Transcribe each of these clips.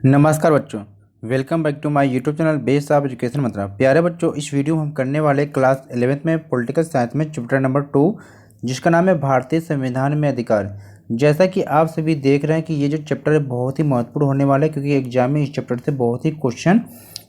नमस्कार बच्चों। Welcome back to my YouTube channel base of education mantra. प्यारे बच्चों, इस वीडियो में हम करने वाले क्लास 11th में पॉलिटिकल साइंस में चैप्टर नंबर 2 जिसका नाम है भारतीय संविधान में अधिकार। जैसा कि आप सभी देख रहे हैं कि ये जो चैप्टर है बहुत ही महत्वपूर्ण होने वाला है, क्योंकि एग्जाम में इस चैप्टर से बहुत ही क्वेश्चन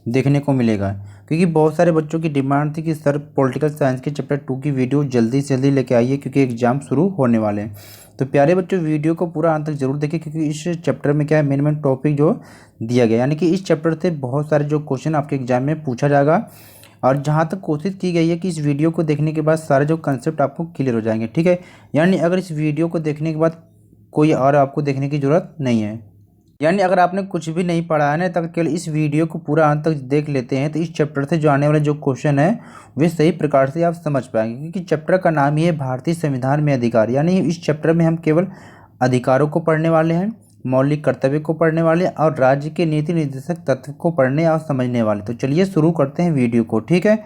देखने को मिलेगा। क्योंकि बहुत सारे बच्चों की डिमांड थी कि सर पॉलिटिकल साइंस के चैप्टर 2 की वीडियो जल्दी से जल्दी लेके आइए, क्योंकि एग्जाम शुरू होने वाले हैं। तो प्यारे बच्चों, वीडियो को पूरा अंत तक जरूर देखें, क्योंकि इस चैप्टर में क्या है, मेन टॉपिक जो दिया गया, यानी कि इस चैप्टर से बहुत सारे जो क्वेश्चन आपके एग्जाम में पूछा जाएगा। और जहाँ तक कोशिश की गई है कि इस वीडियो को देखने के बाद सारे जो कंसेप्ट आपको क्लियर हो जाएंगे, ठीक है। यानी अगर इस वीडियो को देखने के बाद कोई और आपको देखने की ज़रूरत नहीं है। यानी अगर आपने कुछ भी नहीं पढ़ा है ना, तो केवल इस वीडियो को पूरा अंत तक देख लेते हैं तो इस चैप्टर से जो आने वाले जो क्वेश्चन है वे सही प्रकार से आप समझ पाएंगे। क्योंकि चैप्टर का नाम ही है भारतीय संविधान में अधिकार। यानी इस चैप्टर में हम केवल अधिकारों को पढ़ने वाले हैं, मौलिक कर्तव्य को पढ़ने वाले और राज्य के नीति निर्देशक तत्व को पढ़ने और समझने वाले। तो चलिए शुरू करते हैं वीडियो को, ठीक है।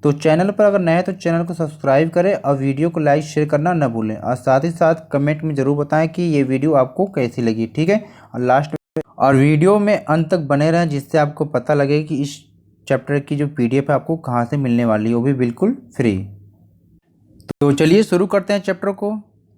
तो चैनल पर अगर नए हैं तो चैनल को सब्सक्राइब करें और वीडियो को लाइक शेयर करना न भूलें, और साथ ही साथ कमेंट में ज़रूर बताएं कि ये वीडियो आपको कैसी लगी, ठीक है। और वीडियो में अंत तक बने रहें, जिससे आपको पता लगे कि इस चैप्टर की जो पीडीएफ है आपको कहाँ से मिलने वाली है, वो भी बिल्कुल फ्री। तो चलिए शुरू करते हैं चैप्टर को।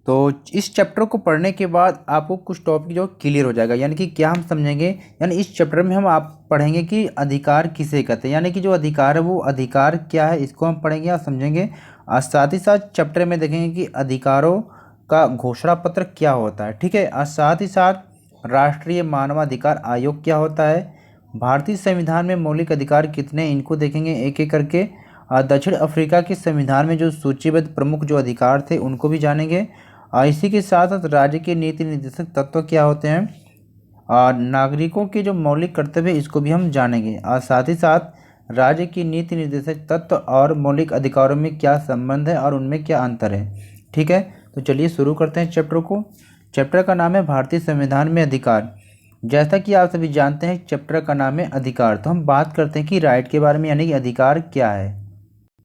तो इस चैप्टर को पढ़ने के बाद आपको कुछ टॉपिक जो क्लियर हो जाएगा। यानी कि क्या हम समझेंगे, यानी इस चैप्टर में हम आप पढ़ेंगे कि अधिकार किसे कहते हैं, यानी कि जो अधिकार है वो अधिकार क्या है, इसको हम पढ़ेंगे और समझेंगे। और साथ ही साथ चैप्टर में देखेंगे कि अधिकारों का घोषणा पत्र क्या होता है, ठीक है। और साथ ही साथ राष्ट्रीय मानवाधिकार आयोग क्या होता है, भारतीय संविधान में मौलिक अधिकार कितने, इनको देखेंगे एक एक करके। और दक्षिण अफ्रीका के संविधान में जो सूचीबद्ध प्रमुख जो अधिकार थे उनको भी जानेंगे। और इसी के साथ साथ राज्य के नीति निर्देशक तत्व क्या होते हैं, और नागरिकों के जो मौलिक कर्तव्य इसको भी हम जानेंगे। और साथ ही साथ राज्य की नीति निर्देशक तत्व और मौलिक अधिकारों में क्या संबंध है और उनमें क्या अंतर है, ठीक है। तो चलिए शुरू करते हैं चैप्टर को। चैप्टर का नाम है भारतीय संविधान में अधिकार। जैसा कि आप सभी जानते हैं चैप्टर का नाम है अधिकार, तो हम बात करते हैं कि राइट के बारे में, यानी कि अधिकार क्या है।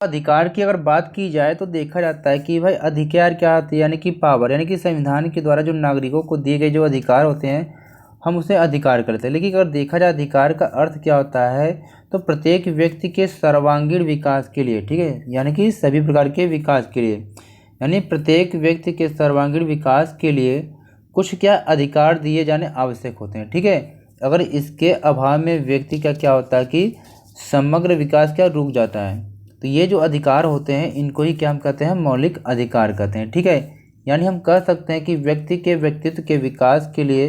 अधिकार की अगर बात की जाए तो देखा जाता है कि भाई अधिकार क्या होती है, यानी कि पावर, यानी कि संविधान के द्वारा जो नागरिकों को दिए गए जो अधिकार होते हैं हम उसे अधिकार करते हैं। लेकिन अगर देखा जाए अधिकार का अर्थ क्या होता है, तो प्रत्येक व्यक्ति के सर्वांगीण विकास के लिए, ठीक है, यानी कि सभी प्रकार के विकास के लिए, यानी प्रत्येक व्यक्ति के सर्वांगीण विकास के लिए कुछ क्या अधिकार दिए जाने आवश्यक होते हैं, ठीक है। अगर इसके अभाव में व्यक्ति का क्या होता है कि समग्र विकास क्या रुक जाता है। तो ये जो अधिकार होते हैं इनको ही क्या हम कहते हैं, मौलिक अधिकार कहते हैं, ठीक है। यानी हम कह सकते हैं कि व्यक्ति के व्यक्तित्व के विकास के लिए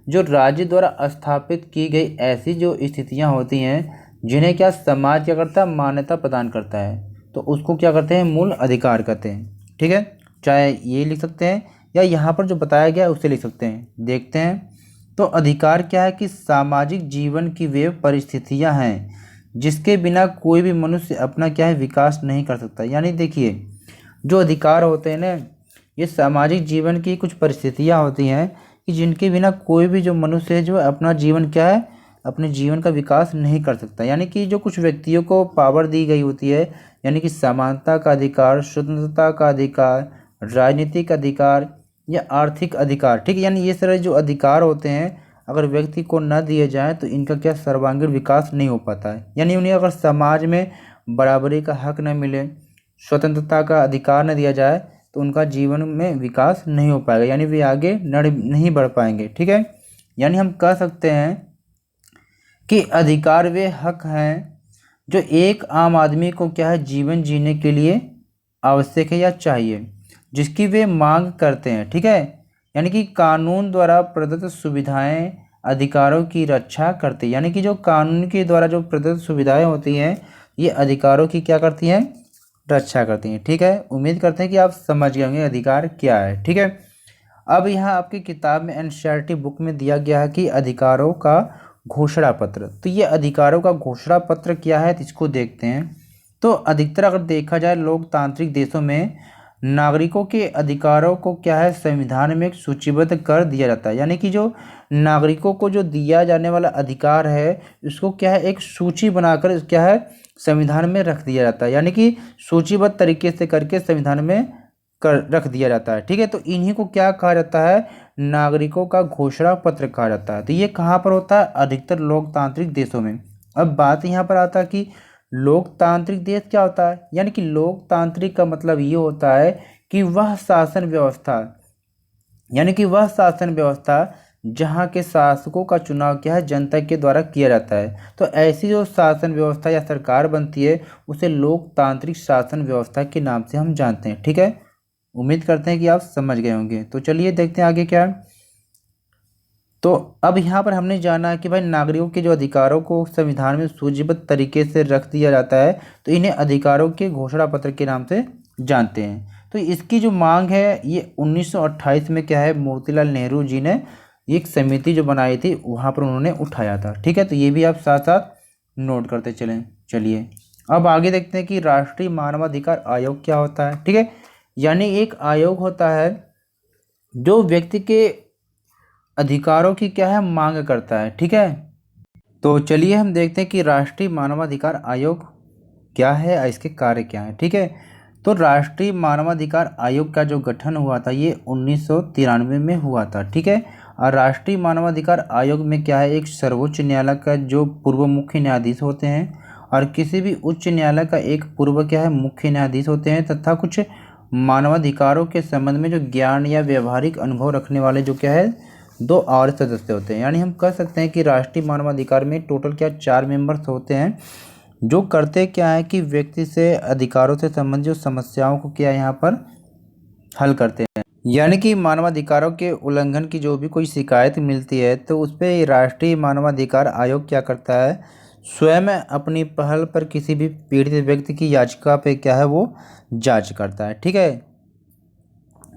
जो राज्य द्वारा स्थापित की गई ऐसी जो स्थितियां होती हैं जिन्हें क्या समाज क्या करता है, मान्यता प्रदान करता है, तो उसको क्या करते हैं, मूल अधिकार कहते हैं, ठीक है। चाहे ये लिख सकते हैं या यहाँ पर जो बताया गया है उससे लिख सकते हैं। देखते हैं तो अधिकार क्या है कि सामाजिक जीवन की वे परिस्थितियाँ हैं जिसके बिना कोई भी मनुष्य अपना क्या है विकास नहीं कर सकता। यानी देखिए जो अधिकार होते हैं ना, ये सामाजिक जीवन की कुछ परिस्थितियाँ होती हैं कि जिनके बिना कोई भी जो मनुष्य है जो अपना जीवन क्या है, अपने जीवन का विकास नहीं कर सकता। यानी कि जो कुछ व्यक्तियों को पावर दी गई होती है, यानी कि समानता का अधिकार, स्वतंत्रता का अधिकार, राजनीतिक अधिकार या आर्थिक अधिकार, ठीक है। यानी ये सारे जो अधिकार होते हैं अगर व्यक्ति को न दिए जाए तो इनका क्या सर्वांगीण विकास नहीं हो पाता है। यानी उन्हें अगर समाज में बराबरी का हक न मिले, स्वतंत्रता का अधिकार न दिया जाए तो उनका जीवन में विकास नहीं हो पाएगा, यानी वे आगे नहीं बढ़ पाएंगे, ठीक है। यानी हम कह सकते हैं कि अधिकार वे हक हैं जो एक आम आदमी को क्या है जीवन जीने के लिए आवश्यक है या चाहिए, जिसकी वे मांग करते हैं, ठीक है। यानी कि कानून द्वारा प्रदत्त सुविधाएं अधिकारों की रक्षा करती है। यानी कि जो कानून के द्वारा जो प्रदत्त सुविधाएं होती हैं ये अधिकारों की क्या करती हैं, रक्षा करती हैं, ठीक है। उम्मीद करते हैं कि आप समझ गए होंगे अधिकार क्या है, ठीक है। अब यहाँ आपकी किताब में एनसीईआरटी बुक में दिया गया है कि अधिकारों का घोषणा पत्र। तो ये अधिकारों का घोषणा पत्र क्या है, तो इसको देखते हैं। तो अधिकतर अगर देखा जाए लोकतांत्रिक देशों में नागरिकों के अधिकारों को क्या है संविधान में सूचीबद्ध कर दिया जाता है। यानी कि जो नागरिकों को जो दिया जाने वाला अधिकार है इसको क्या है एक सूची बनाकर क्या है संविधान में रख दिया जाता है। यानी कि सूचीबद्ध तरीके से करके संविधान में कर रख दिया जाता है, ठीक है। तो इन्हीं को क्या कहा जाता है, नागरिकों का घोषणा पत्र कहा जाता है। तो ये कहाँ पर होता है? अधिकतर लोकतांत्रिक देशों में। अब बात यहाँ पर आता है कि लोकतांत्रिक देश क्या होता है, यानी कि लोकतांत्रिक का मतलब ये होता है कि वह शासन व्यवस्था, यानी कि वह शासन व्यवस्था जहाँ के शासकों का चुनाव क्या है, जनता के द्वारा किया जाता है। तो ऐसी जो शासन व्यवस्था या सरकार बनती है उसे लोकतांत्रिक शासन व्यवस्था के नाम से हम जानते हैं। ठीक है, उम्मीद करते हैं कि आप समझ गए होंगे। तो चलिए देखते हैं आगे क्या है। तो अब यहाँ पर हमने जाना कि भाई नागरिकों के जो अधिकारों को संविधान में सूचीबद्ध तरीके से रख दिया जाता है, तो इन्हें अधिकारों के घोषणा पत्र के नाम से जानते हैं। तो इसकी जो मांग है ये 1928 में क्या है, मोतीलाल नेहरू जी ने एक समिति जो बनाई थी वहाँ पर उन्होंने उठाया था। ठीक है, तो ये भी आप साथ साथ नोट करते चलें। चलिए अब आगे देखते हैं कि राष्ट्रीय मानवाधिकार आयोग क्या होता है। ठीक है, यानी एक आयोग होता है जो व्यक्ति के अधिकारों की क्या है, मांग करता है। ठीक है, तो चलिए हम देखते हैं कि राष्ट्रीय मानवाधिकार आयोग क्या है, इसके कार्य क्या है। ठीक है, तो राष्ट्रीय मानवाधिकार आयोग का जो गठन हुआ था ये 1993 में हुआ था। ठीक है, और राष्ट्रीय मानवाधिकार आयोग में क्या है, एक सर्वोच्च न्यायालय का जो पूर्व मुख्य न्यायाधीश होते हैं और किसी भी उच्च न्यायालय का एक पूर्व क्या है, मुख्य न्यायाधीश होते हैं, तथा कुछ मानवाधिकारों के संबंध में जो ज्ञान या व्यवहारिक अनुभव रखने वाले जो क्या है, 2 और सदस्य होते हैं। यानी हम कह सकते हैं कि राष्ट्रीय मानवाधिकार में टोटल क्या 4 मेंबर्स होते हैं जो करते क्या है कि व्यक्ति से अधिकारों से संबंधित जो समस्याओं को क्या यहाँ पर हल करते हैं। यानी कि मानवाधिकारों के उल्लंघन की जो भी कोई शिकायत मिलती है तो उस पर राष्ट्रीय मानवाधिकार आयोग क्या करता है, स्वयं अपनी पहल पर किसी भी पीड़ित व्यक्ति की याचिका पे क्या है वो जांच करता है। ठीक है,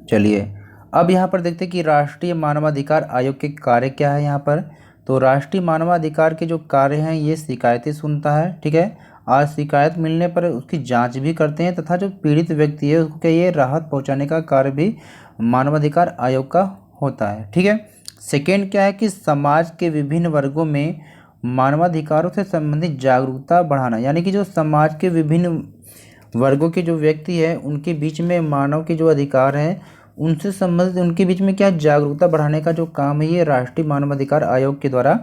चलिए अब यहाँ पर देखते हैं कि राष्ट्रीय मानवाधिकार आयोग के कार्य क्या है यहाँ पर। तो राष्ट्रीय मानवाधिकार के जो कार्य हैं ये शिकायतें सुनता है। ठीक है, और शिकायत मिलने पर उसकी जांच भी करते हैं तथा जो पीड़ित व्यक्ति है उसको क्या ये राहत पहुंचाने का कार्य भी मानवाधिकार आयोग का होता है। ठीक है, सेकेंड क्या है कि समाज के विभिन्न वर्गों में मानवाधिकारों से संबंधित जागरूकता बढ़ाना, यानी कि जो समाज के विभिन्न वर्गों के जो व्यक्ति है उनके बीच में मानव के जो अधिकार हैं उनसे संबंधित उनके बीच में क्या जागरूकता बढ़ाने का जो काम है ये राष्ट्रीय मानवाधिकार आयोग के द्वारा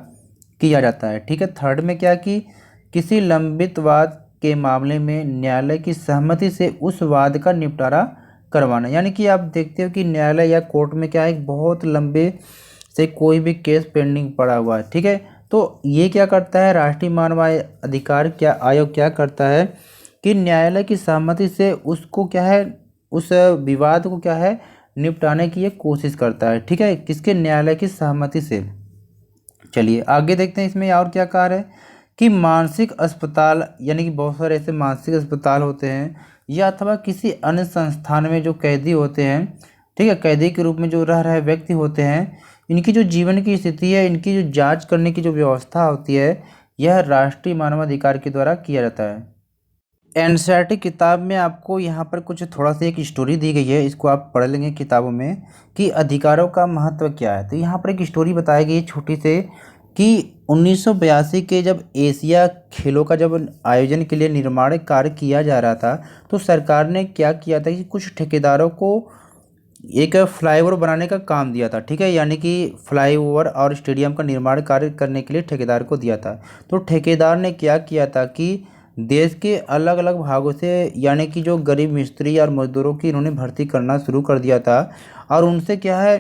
किया जाता है। ठीक है, थर्ड में क्या कि किसी लंबित वाद के मामले में न्यायालय की सहमति से उस वाद का निपटारा करवाना, यानी कि आप देखते हो कि न्यायालय या कोर्ट में क्या है, एक बहुत लंबे से कोई भी केस पेंडिंग पड़ा हुआ है। ठीक है, तो ये क्या करता है, राष्ट्रीय मानवाधिकार क्या आयोग क्या करता है कि न्यायालय की सहमति से उसको क्या है, उस विवाद को क्या है निपटाने की ये कोशिश करता है। ठीक है, किसके, न्यायालय की सहमति से। चलिए आगे देखते हैं इसमें और क्या कार्य है कि मानसिक अस्पताल, यानी कि बहुत सारे ऐसे मानसिक अस्पताल होते हैं या अथवा किसी अन्य संस्थान में जो कैदी होते हैं, ठीक है, कैदी के रूप में जो रह रहे व्यक्ति होते हैं, इनकी जो जीवन की स्थिति है इनकी जो जांच करने की जो व्यवस्था होती है यह राष्ट्रीय मानवाधिकार के द्वारा किया जाता है। एनसीईआरटी किताब में आपको यहाँ पर कुछ थोड़ा सा एक स्टोरी दी गई है, इसको आप पढ़ लेंगे किताबों में कि अधिकारों का महत्व क्या है। तो यहाँ पर एक स्टोरी बताई गई छोटी से कि 1982 के जब एशिया खेलों का जब आयोजन के लिए निर्माण कार्य किया जा रहा था तो सरकार ने क्या किया था कि कुछ ठेकेदारों को एक फ्लाईओवर बनाने का काम दिया था। ठीक है, यानी कि फ्लाईओवर और स्टेडियम का निर्माण कार्य करने के लिए ठेकेदार को दिया था। तो ठेकेदार ने क्या किया था कि देश के अलग अलग भागों से, यानी कि जो गरीब मिस्त्री और मजदूरों की इन्होंने भर्ती करना शुरू कर दिया था और उनसे क्या है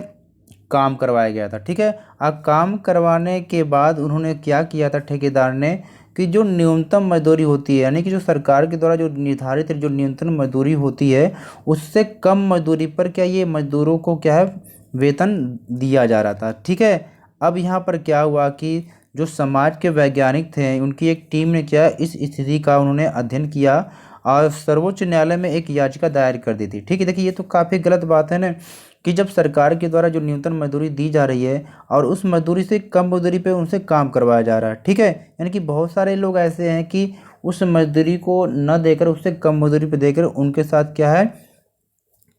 काम करवाया गया था। ठीक है, अब काम करवाने के बाद उन्होंने क्या किया था ठेकेदार ने कि जो न्यूनतम मजदूरी होती है, यानी कि जो सरकार के द्वारा जो निर्धारित जो न्यूनतम मजदूरी होती है उससे कम मजदूरी पर क्या ये मजदूरों को क्या है वेतन दिया जा रहा था। ठीक है, अब यहाँ पर क्या हुआ कि जो समाज के वैज्ञानिक थे उनकी एक टीम ने क्या इस स्थिति का उन्होंने अध्ययन किया और सर्वोच्च न्यायालय में एक याचिका दायर कर दी थी। ठीक है, देखिए ये तो काफ़ी गलत बात है ना कि जब सरकार के द्वारा जो न्यूनतम मजदूरी दी जा रही है और उस मजदूरी से कम मजदूरी पे उनसे काम करवाया जा रहा है। ठीक है, यानी कि बहुत सारे लोग ऐसे हैं कि उस मजदूरी को न देकर उससे कम मजदूरी पे देकर उनके साथ क्या है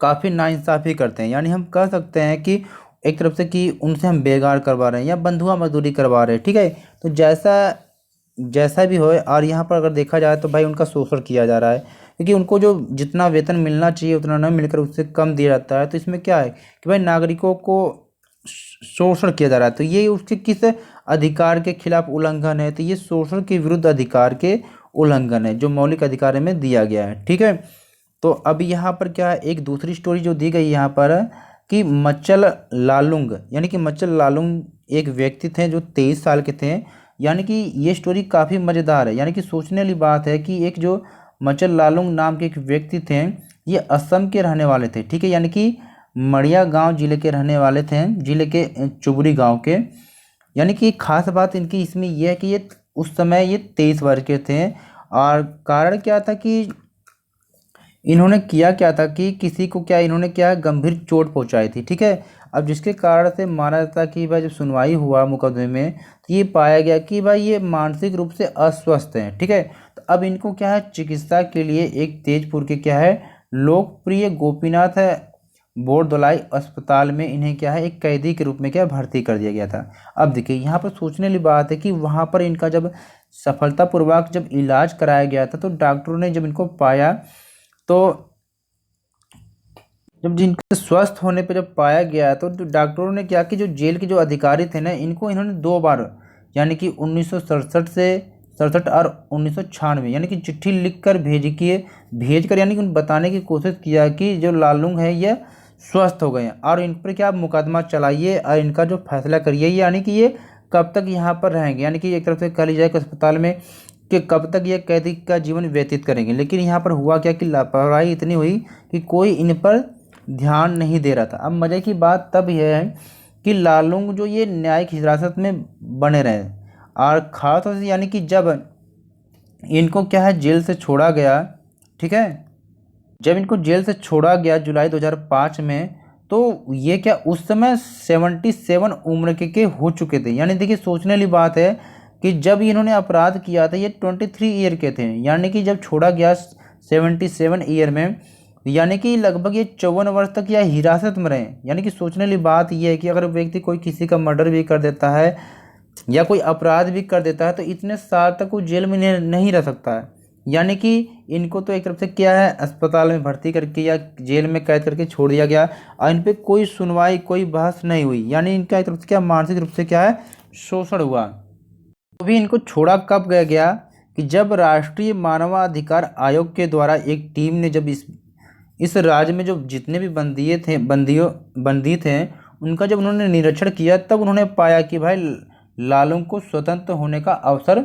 काफ़ी नाइंसाफ़ी करते हैं। यानी हम कह सकते हैं कि एक तरफ से कि उनसे हम बेगार करवा रहे हैं या बंधुआ मजदूरी करवा रहे हैं। ठीक है, तो जैसा भी हो, और यहाँ पर अगर देखा जाए तो भाई उनका शोषण किया जा रहा है क्योंकि उनको जो जितना वेतन मिलना चाहिए उतना न मिलकर उससे कम दिया जाता है। तो इसमें क्या है कि भाई नागरिकों को शोषण किया जा रहा है, तो ये उसके किस अधिकार के खिलाफ उल्लंघन है, तो ये शोषण के विरुद्ध अधिकार के उल्लंघन है जो मौलिक अधिकार में दिया गया है। ठीक है, तो अब यहाँ पर क्या है, एक दूसरी स्टोरी जो दी गई यहाँ पर कि मच्चल लालुंग, यानी कि मच्चल लालुंग एक व्यक्ति थे जो 23 साल के थे। यानी कि ये स्टोरी काफ़ी मज़ेदार है, यानी कि सोचने वाली बात है कि एक जो मच्चल लालुंग नाम के एक व्यक्ति थे, ये असम के रहने वाले थे। ठीक है, यानी कि मड़िया गांव जिले के रहने वाले थे, जिले के चुबरी गांव के। यानी कि खास बात इनकी इसमें यह है कि ये उस समय ये 23 वर्ष के थे, और कारण क्या था कि इन्होंने किया क्या था कि किसी को क्या इन्होंने क्या गंभीर चोट पहुंचाई थी। ठीक है, अब जिसके कारण से माना जाता कि भाई जब सुनवाई हुआ मुकदमे में, तो ये पाया गया कि भाई ये मानसिक रूप से अस्वस्थ हैं। ठीक है, तो अब इनको क्या है चिकित्सा के लिए एक तेजपुर के क्या है लोकप्रिय गोपीनाथ है बोरदोलाई अस्पताल में इन्हें क्या है एक कैदी के रूप में क्या भर्ती कर दिया गया था। अब देखिए यहाँ पर सोचने वाली बात है कि वहाँ पर इनका जब सफलतापूर्वक जब इलाज कराया गया था, तो डॉक्टरों ने जब इनको पाया, तो जब जिनके स्वस्थ होने पे जब पाया गया, तो डॉक्टरों ने क्या कि जो जेल के जो अधिकारी थे ना, इनको इन्होंने 2 बार, यानी कि 1967 से 67 और 1996, यानी कि चिट्ठी लिखकर भेजकर यानी कि उन बताने की कोशिश किया कि जो लालुंग है ये स्वस्थ हो गए हैं और इन पर क्या मुकदमा चलाइए और इनका जो फैसला करिए, यानी कि ये कब तक यहाँ पर रहेंगे, यानी कि एक तरफ से कह लीजिए कि अस्पताल में कि कब तक ये कैदी का जीवन व्यतीत करेंगे। लेकिन यहाँ पर हुआ क्या कि लापरवाही इतनी हुई कि कोई इन पर ध्यान नहीं दे रहा था। अब मज़े की बात तब यह है कि लालुंग जो ये न्यायिक हिरासत में बने रहे, और खासतौर से यानी कि जब इनको क्या है जेल से छोड़ा गया। ठीक है, जब इनको जेल से छोड़ा गया जुलाई 2005 में, तो ये क्या उस समय 77 उम्र के हो चुके थे। यानी देखिए सोचने वाली बात है कि जब इन्होंने अपराध किया था ये 23 ईयर के थे, यानी कि जब छोड़ा गया 77 ईयर में, यानी कि लगभग ये 54 वर्ष तक या हिरासत में रहे। यानी कि सोचने वाली बात यह है कि अगर व्यक्ति कोई किसी का मर्डर भी कर देता है या कोई अपराध भी कर देता है, तो इतने साल तक वो जेल में नहीं रह सकता है। यानी कि इनको तो एक तरफ से क्या है अस्पताल में भर्ती करके या जेल में कैद करके छोड़ दिया गया, और इन पर कोई सुनवाई कोई बहस नहीं हुई। यानी इनका एक तरफ से क्या मानसिक रूप से क्या है शोषण हुआ। तो भी इनको छोड़ा कब गया कि जब राष्ट्रीय मानवाधिकार आयोग के द्वारा एक टीम ने जब इस राज्य में जो जितने भी बंदी थे उनका जब उन्होंने निरीक्षण किया, तब उन्होंने पाया कि भाई लालुंग को स्वतंत्र होने का अवसर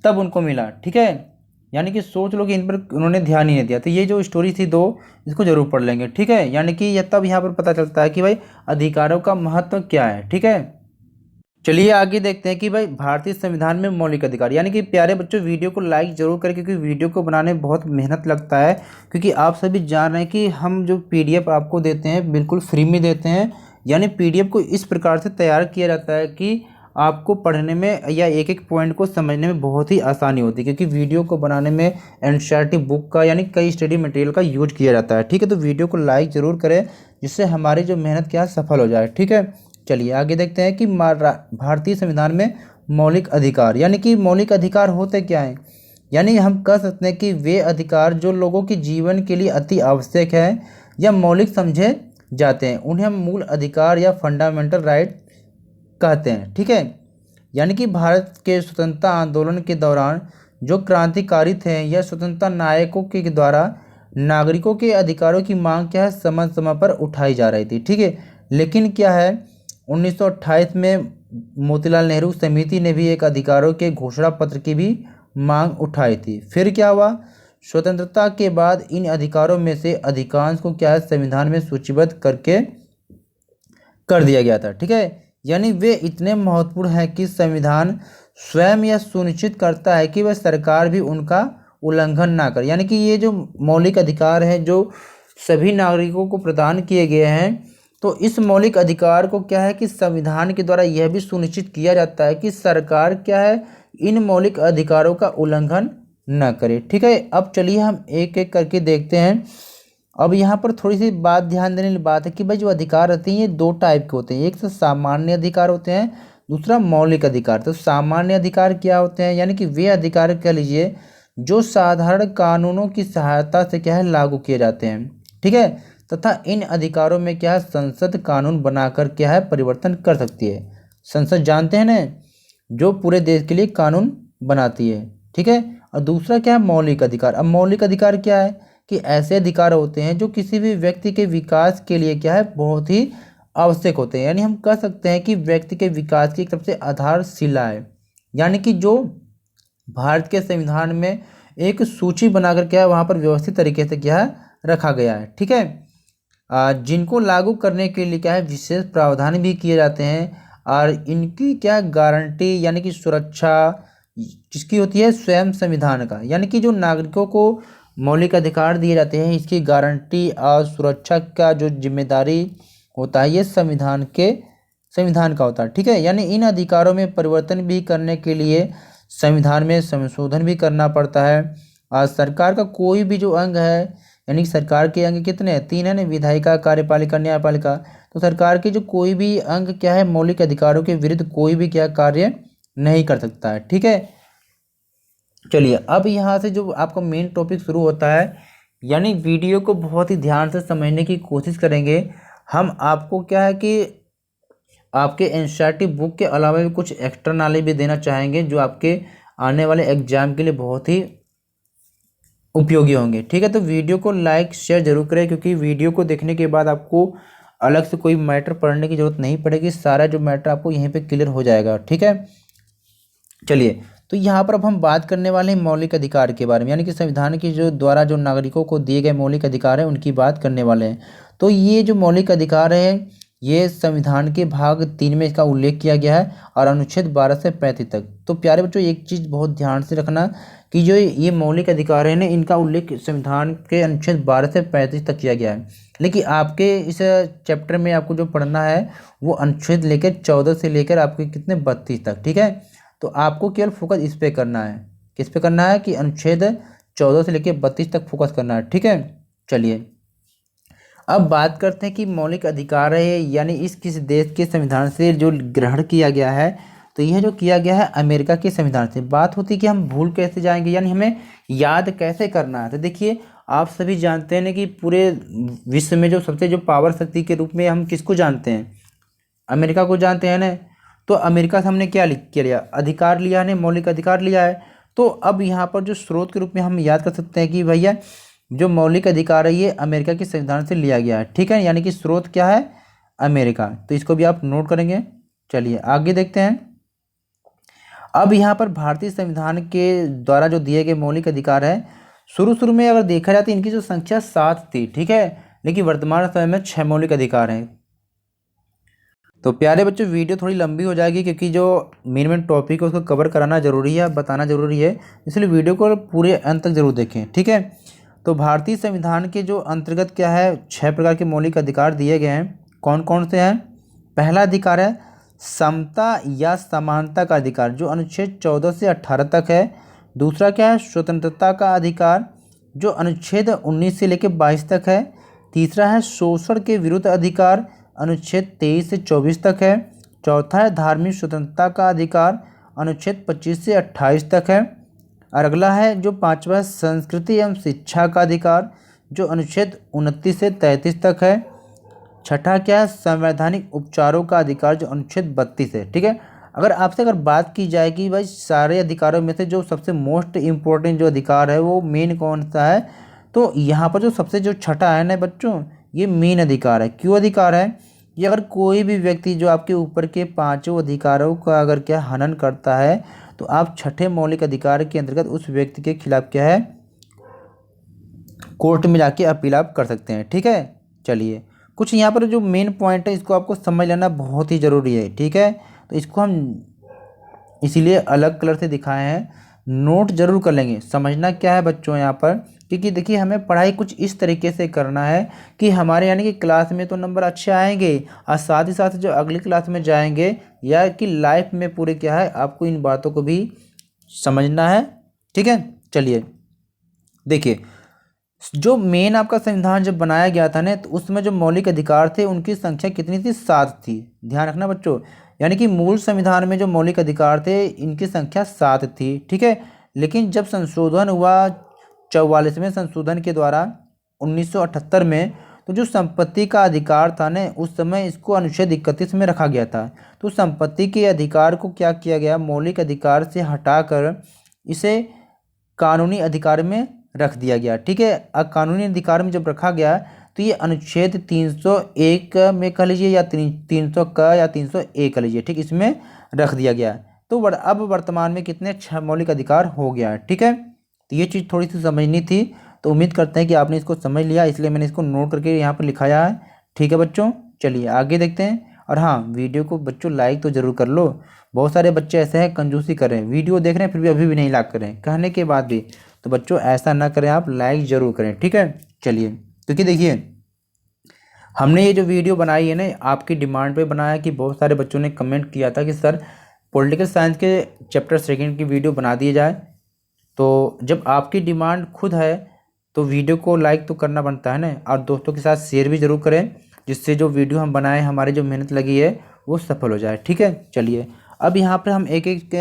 तब उनको मिला। ठीक है, यानी कि सोच लो कि इन पर उन्होंने ध्यान ही नहीं दिया। तो ये जो स्टोरी थी 2, इसको जरूर पढ़ लेंगे। ठीक है, यानी कि यह तब यहाँ पर पता चलता है कि भाई अधिकारों का महत्व क्या है। ठीक है, चलिए आगे देखते हैं कि भाई भारतीय संविधान में मौलिक अधिकार। यानी कि प्यारे बच्चों वीडियो को लाइक जरूर करें, क्योंकि वीडियो को बनाने में बहुत मेहनत लगता है, क्योंकि आप सभी जान रहे हैं कि हम जो PDF आपको देते हैं बिल्कुल फ्री में देते हैं। यानी PDF को इस प्रकार से तैयार किया जाता है कि आपको पढ़ने में या एक एक पॉइंट को समझने में बहुत ही आसानी होती है, क्योंकि वीडियो को बनाने में NCERT बुक का यानी कई स्टडी मटेरियल का यूज किया जाता है। ठीक है, तो वीडियो को लाइक ज़रूर करें, जिससे हमारी जो मेहनत क्या सफल हो जाए। ठीक है, चलिए आगे देखते हैं कि भारतीय संविधान में मौलिक अधिकार, यानी कि मौलिक अधिकार होते क्या हैं। यानी हम कह सकते हैं कि वे अधिकार जो लोगों के जीवन के लिए अति आवश्यक है या मौलिक समझे जाते हैं, उन्हें हम मूल अधिकार या फंडामेंटल राइट कहते हैं। ठीक है, यानी कि भारत के स्वतंत्रता आंदोलन के दौरान जो क्रांतिकारी थे या स्वतंत्रता नायकों के द्वारा नागरिकों के अधिकारों की मांग क्या है समय समय पर उठाई जा रही थी। ठीक है, लेकिन क्या है 1928 में मोतीलाल नेहरू समिति ने भी एक अधिकारों के घोषणा पत्र की भी मांग उठाई थी। फिर क्या हुआ, स्वतंत्रता के बाद इन अधिकारों में से अधिकांश को क्या है संविधान में सूचीबद्ध करके कर दिया गया था। ठीक है, यानी वे इतने महत्वपूर्ण हैं कि संविधान स्वयं यह सुनिश्चित करता है कि वह सरकार भी उनका उल्लंघन ना करे। यानी कि ये जो मौलिक अधिकार हैं जो सभी नागरिकों को प्रदान किए गए हैं, तो इस मौलिक अधिकार को क्या है कि संविधान के द्वारा यह भी सुनिश्चित किया जाता है कि सरकार क्या है इन मौलिक अधिकारों का उल्लंघन न करे। ठीक है, अब चलिए हम एक एक करके देखते हैं। अब यहाँ पर थोड़ी सी बात ध्यान देने वाली बात है कि भाई जो अधिकार रहते हैं ये 2 टाइप के होते हैं, एक तो सामान्य अधिकार होते हैं, दूसरा मौलिक अधिकार। तो सामान्य अधिकार क्या होते हैं, यानी कि वे अधिकार कह लीजिए जो साधारण कानूनों की सहायता से क्या है लागू किए जाते हैं। ठीक है, तथा इन अधिकारों में क्या है, संसद कानून बनाकर क्या है, परिवर्तन कर सकती है। संसद जानते हैं ना, जो पूरे देश के लिए कानून बनाती है, ठीक है। और दूसरा क्या है, मौलिक अधिकार। अब मौलिक अधिकार क्या है कि ऐसे अधिकार होते हैं जो किसी भी व्यक्ति के विकास के लिए क्या है, बहुत ही आवश्यक होते हैं। यानी हम कह सकते हैं कि व्यक्ति के विकास की एक सबसे आधारशिला है। यानी कि जो भारत के संविधान में एक सूची बनाकर क्या है, वहाँ पर व्यवस्थित तरीके से क्या है, रखा गया है, ठीक है। जिनको लागू करने के लिए क्या है, विशेष प्रावधान भी किए जाते हैं। और इनकी क्या गारंटी यानी कि सुरक्षा किसकी होती है, स्वयं संविधान का। यानी कि जो नागरिकों को मौलिक अधिकार दिए जाते हैं, इसकी गारंटी और सुरक्षा का जो जिम्मेदारी होता है, ये संविधान का होता है, ठीक है। यानी इन अधिकारों में परिवर्तन भी करने के लिए संविधान में संशोधन भी करना पड़ता है। और सरकार का कोई भी जो अंग है, यानी कि सरकार के अंग कितने हैं, 3 है ना, विधायिका, कार्यपालिका, न्यायपालिका। तो सरकार के जो कोई भी अंग क्या है, मौलिक अधिकारों के विरुद्ध कोई भी क्या कार्य नहीं कर सकता है, ठीक है। चलिए अब यहाँ से जो आपका मेन टॉपिक शुरू होता है, यानी वीडियो को बहुत ही ध्यान से समझने की कोशिश करेंगे। हम आपको क्या है कि आपके एनसीईआरटी बुक के अलावा भी कुछ एक्स्ट्रा नॉलेज भी देना चाहेंगे, जो आपके आने वाले एग्जाम के लिए बहुत ही उपयोगी होंगे, ठीक है। तो वीडियो को लाइक शेयर जरूर करें, क्योंकि वीडियो को देखने के बाद आपको अलग से कोई मैटर पढ़ने की जरूरत नहीं पड़ेगी। सारा जो मैटर आपको यहीं पे क्लियर हो जाएगा, ठीक है। चलिए, तो यहाँ पर अब हम बात करने वाले हैं मौलिक अधिकार के बारे में, यानी कि संविधान की जो द्वारा जो नागरिकों को दिए गए मौलिक अधिकार हैं, उनकी बात करने वाले हैं। तो ये जो मौलिक अधिकार है, ये संविधान के भाग 3 में इसका उल्लेख किया गया है, और अनुच्छेद 12 से 35 तक। तो प्यारे बच्चों, एक चीज़ बहुत ध्यान से रखना कि जो ये मौलिक अधिकार है ना, इनका उल्लेख संविधान के अनुच्छेद 12 से 35 तक किया गया है। लेकिन आपके इस चैप्टर में आपको जो पढ़ना है, वो अनुच्छेद लेकर 14 से लेकर आपके कितने 32 तक, ठीक है। तो आपको केवल फोकस इस पे करना है, किस पे करना है कि अनुच्छेद 14 से लेकर 32 तक फोकस करना है, ठीक है। चलिए अब बात करते हैं कि मौलिक अधिकार है, यानी इस किस देश के संविधान से जो ग्रहण किया गया है। तो यह जो किया गया है अमेरिका के संविधान से। बात होती है कि हम भूल कैसे जाएंगे, यानी हमें याद कैसे करना है। तो देखिए, आप सभी जानते हैं ना कि पूरे विश्व में जो सबसे जो पावर शक्ति के रूप में हम किसको जानते हैं, अमेरिका को जानते हैं ना। तो अमेरिका से हमने क्या लिया, अधिकार लिया है, मौलिक अधिकार लिया है। तो अब यहाँ पर जो स्रोत के रूप में हम याद कर सकते हैं कि भैया जो मौलिक अधिकार है, ये अमेरिका के संविधान से लिया गया है, ठीक है। यानी कि स्रोत क्या है, अमेरिका। तो इसको भी आप नोट करेंगे। चलिए आगे देखते हैं। अब यहाँ पर भारतीय संविधान के द्वारा जो दिए गए मौलिक अधिकार है, शुरू में अगर देखा जाए तो इनकी जो संख्या 7 थी, ठीक है। लेकिन वर्तमान समय में 6 मौलिक अधिकार हैं। तो प्यारे बच्चों, वीडियो थोड़ी लंबी हो जाएगी, क्योंकि जो मेन टॉपिक है उसको कवर कराना जरूरी है, बताना जरूरी है, इसलिए वीडियो को पूरे अंत तक जरूर देखें, ठीक है। तो भारतीय संविधान के जो अंतर्गत क्या है, 6 प्रकार के मौलिक अधिकार दिए गए हैं। कौन कौन से हैं? पहला अधिकार है समता या समानता का अधिकार, जो अनुच्छेद 14 से 18 तक है। दूसरा क्या है, स्वतंत्रता का अधिकार, जो अनुच्छेद 19 से लेकर 22 तक है। तीसरा है शोषण के विरुद्ध अधिकार, अनुच्छेद 23 से 24 तक है। चौथा है धार्मिक स्वतंत्रता का अधिकार, अनुच्छेद 25 से 28 तक है। और अगला है जो 5वां, संस्कृति एवं शिक्षा का अधिकार, जो अनुच्छेद 29 से 33 तक है। छठा क्या है, संवैधानिक उपचारों का अधिकार, जो अनुच्छेद 32 है, ठीक है। अगर बात की जाए कि भाई सारे अधिकारों में से जो सबसे मोस्ट इम्पोर्टेंट जो अधिकार है वो मेन कौन सा है, तो यहाँ पर जो सबसे जो छठा है ना बच्चों, ये मेन अधिकार है। क्यों अधिकार है? ये अगर कोई भी व्यक्ति जो आपके ऊपर के 5 अधिकारों का अगर क्या हनन करता है, तो आप छठे मौलिक अधिकार के अंतर्गत उस व्यक्ति के खिलाफ क्या है, कोर्ट में जाके अपील आप कर सकते हैं, ठीक है। चलिए, कुछ यहाँ पर जो मेन पॉइंट है इसको आपको समझ लेना बहुत ही ज़रूरी है, ठीक है। तो इसको हम इसीलिए अलग कलर से दिखाए हैं, नोट जरूर कर लेंगे। समझना क्या है बच्चों यहाँ पर, क्योंकि देखिए हमें पढ़ाई कुछ इस तरीके से करना है कि हमारे यानी कि क्लास में तो नंबर अच्छे आएंगे, और साथ ही साथ जो अगली क्लास में जाएंगे या कि लाइफ में पूरे क्या है, आपको इन बातों को भी समझना है, ठीक है। चलिए देखिए, जो मेन आपका संविधान जब बनाया गया था ना, तो उसमें जो मौलिक अधिकार थे उनकी संख्या कितनी थी? 7 थी। ध्यान रखना बच्चों, यानी कि मूल संविधान में जो मौलिक अधिकार थे इनकी संख्या 7 थी, ठीक है। लेकिन जब संशोधन हुआ 44वें संशोधन के द्वारा 1978 में, तो जो संपत्ति का अधिकार था ना, उस समय इसको अनुच्छेद 31 में रखा गया था। तो संपत्ति के अधिकार को क्या किया गया, मौलिक अधिकार से हटाकर इसे कानूनी अधिकार में रख दिया गया। ठीक है, अब कानूनी अधिकार में जब रखा गया तो ये अनुच्छेद 301 में कह लीजिए या 300 का या 301 कह लीजिए, ठीक, इसमें रख दिया गया। तो अब वर्तमान में कितने 6 मौलिक अधिकार हो गया है। ठीक है, तो ये चीज़ थोड़ी सी समझनी थी, तो उम्मीद करते हैं कि आपने इसको समझ लिया, इसलिए मैंने इसको नोट करके यहाँ पर लिखाया है। ठीक है बच्चों, चलिए आगे देखते हैं। और हाँ, वीडियो को बच्चों लाइक तो ज़रूर कर लो। बहुत सारे बच्चे ऐसे हैं कंजूसी कर रहे हैं, वीडियो देख रहे हैं फिर भी अभी भी नहीं लाइक कर रहे हैं कहने के बाद भी। तो बच्चों ऐसा ना करें, आप लाइक ज़रूर करें। ठीक है, चलिए, क्योंकि देखिए हमने ये जो वीडियो बनाई है ना, आपकी डिमांड पे बनाया कि बहुत सारे बच्चों ने कमेंट किया था कि सर पॉलिटिकल साइंस के चैप्टर 2 की वीडियो बना दी जाए। तो जब आपकी डिमांड खुद है तो वीडियो को लाइक तो करना बनता है ना, और दोस्तों के साथ शेयर भी ज़रूर करें, जिससे जो वीडियो हम बनाए, हमारी जो मेहनत लगी है वो सफल हो जाए। ठीक है, चलिए अब यहाँ पर हम एक एक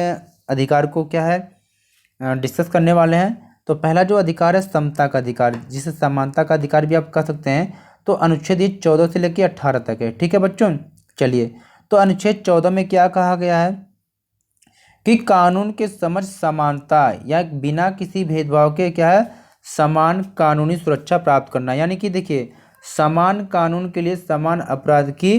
अधिकार को क्या है डिस्कस करने वाले हैं। तो पहला जो अधिकार है समता का अधिकार, जिसे समानता का अधिकार भी आप कह सकते हैं। तो अनुच्छेद 14 से लेकर 18 तक है। ठीक है बच्चों, चलिए, तो अनुच्छेद 14 में क्या कहा गया है कि कानून के समझ समानता या बिना किसी भेदभाव के क्या है समान कानूनी सुरक्षा प्राप्त करना। यानी कि देखिए, समान कानून के लिए समान अपराध की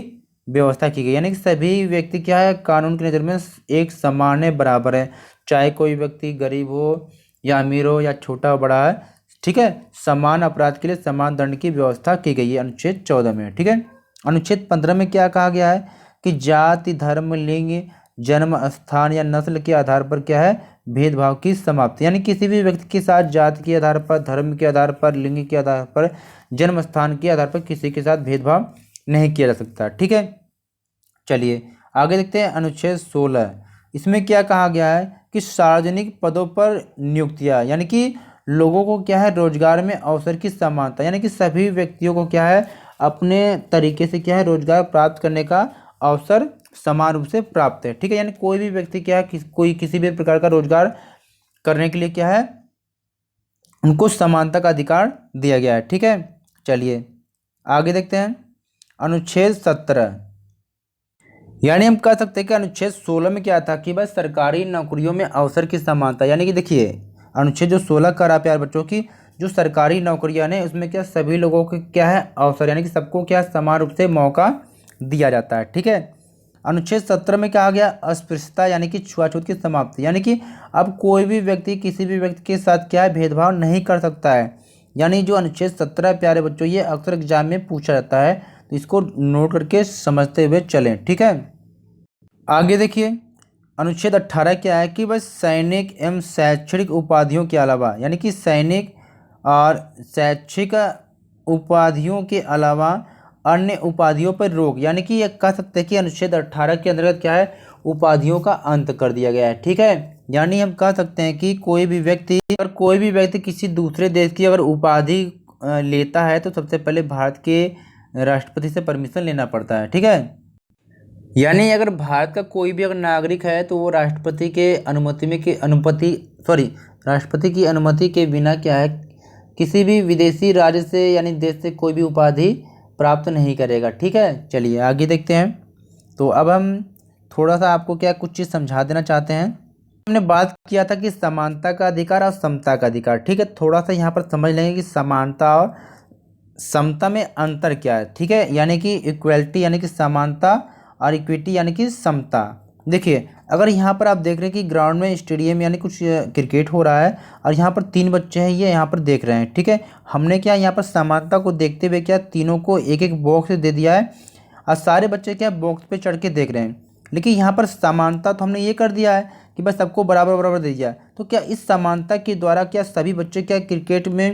व्यवस्था की गई, यानी कि सभी व्यक्ति क्या है कानून की नज़र में एक समान है, बराबर है, चाहे कोई व्यक्ति गरीब हो या अमीर हो या छोटा हो बड़ा है। ठीक है, समान अपराध के लिए समान दंड की व्यवस्था की गई है अनुच्छेद 14 में। ठीक है, अनुच्छेद 15 में क्या कहा गया है कि जाति, धर्म, लिंग, जन्म स्थान या नस्ल के आधार पर क्या है भेदभाव की समाप्ति। यानी किसी भी व्यक्ति के साथ जाति के आधार पर, धर्म के आधार पर, लिंग के आधार पर, जन्म स्थान के आधार पर किसी के साथ भेदभाव नहीं किया जा सकता। ठीक है, चलिए आगे देखते हैं अनुच्छेद 16। इसमें क्या कहा गया है कि सार्वजनिक पदों पर नियुक्तियां, यानी कि लोगों को क्या है रोजगार में अवसर की समानता, यानी कि सभी व्यक्तियों को क्या है अपने तरीके से क्या है रोजगार प्राप्त करने का अवसर समान रूप से प्राप्त है। ठीक है, यानी कोई भी व्यक्ति क्या है कोई किसी भी प्रकार का रोजगार करने के लिए क्या है उनको समानता का अधिकार दिया गया है। ठीक है, चलिए आगे देखते हैं अनुच्छेद 17। यानी हम कह सकते हैं कि अनुच्छेद 16 में क्या था कि बस सरकारी नौकरियों में अवसर की समानता। यानी कि देखिए अनुच्छेद जो 16 कर रहा प्यार बच्चों की जो सरकारी नौकरियां हैं उसमें क्या सभी लोगों के क्या है अवसर, यानी कि सबको क्या समान रूप से मौका दिया जाता है। ठीक है, अनुच्छेद 17 में क्या आ गया अस्पृश्यता, यानी कि छुआछूत की समाप्ति, यानी कि अब कोई भी व्यक्ति किसी भी व्यक्ति के साथ क्या है भेदभाव नहीं कर सकता है। यानी जो अनुच्छेद 17 प्यारे बच्चों ये अक्सर एग्जाम में पूछा जाता है, तो इसको नोट करके समझते हुए चलें। ठीक है, आगे देखिए अनुच्छेद 18 क्या है कि बस सैनिक एवं शैक्षणिक उपाधियों के अलावा, यानी कि सैनिक और शैक्षिक उपाधियों के अलावा अन्य उपाधियों पर रोक, यानी कि ये कह सकते हैं कि अनुच्छेद 18 के अंतर्गत क्या है उपाधियों का अंत कर दिया गया है। ठीक है, यानी हम कह सकते हैं कि कोई भी व्यक्ति किसी दूसरे देश की अगर उपाधि लेता है तो सबसे पहले भारत के राष्ट्रपति से परमिशन लेना पड़ता है। ठीक है, यानी अगर भारत का कोई भी अगर नागरिक है तो वो राष्ट्रपति की अनुमति के बिना क्या है किसी भी विदेशी राज्य से यानी देश से कोई भी उपाधि प्राप्त नहीं करेगा। ठीक है, चलिए आगे देखते हैं। तो अब हम थोड़ा सा आपको क्या कुछ चीज़ समझा देना चाहते हैं। हमने बात किया था कि समानता का अधिकार और समता का अधिकार। ठीक है, थोड़ा सा यहाँ पर समझ लेंगे कि समानता और समता में अंतर क्या है। ठीक है, यानी कि इक्वलिटी यानी कि समानता और इक्विटी यानी कि समता। देखिए अगर यहाँ पर आप देख रहे हैं कि ग्राउंड में स्टेडियम यानी कुछ क्रिकेट हो रहा है और यहाँ पर 3 बच्चे हैं ये यहाँ पर देख रहे हैं। ठीक है, हमने क्या यहाँ पर समानता को देखते हुए क्या तीनों को एक एक बॉक्स दे दिया है और सारे बच्चे क्या बॉक्स पे चढ़ के देख रहे हैं। लेकिन यहाँ पर समानता तो हमने ये कर दिया है कि बस सबको बराबर बराबर दे दिया है। तो क्या इस समानता के द्वारा क्या सभी बच्चे क्या क्रिकेट में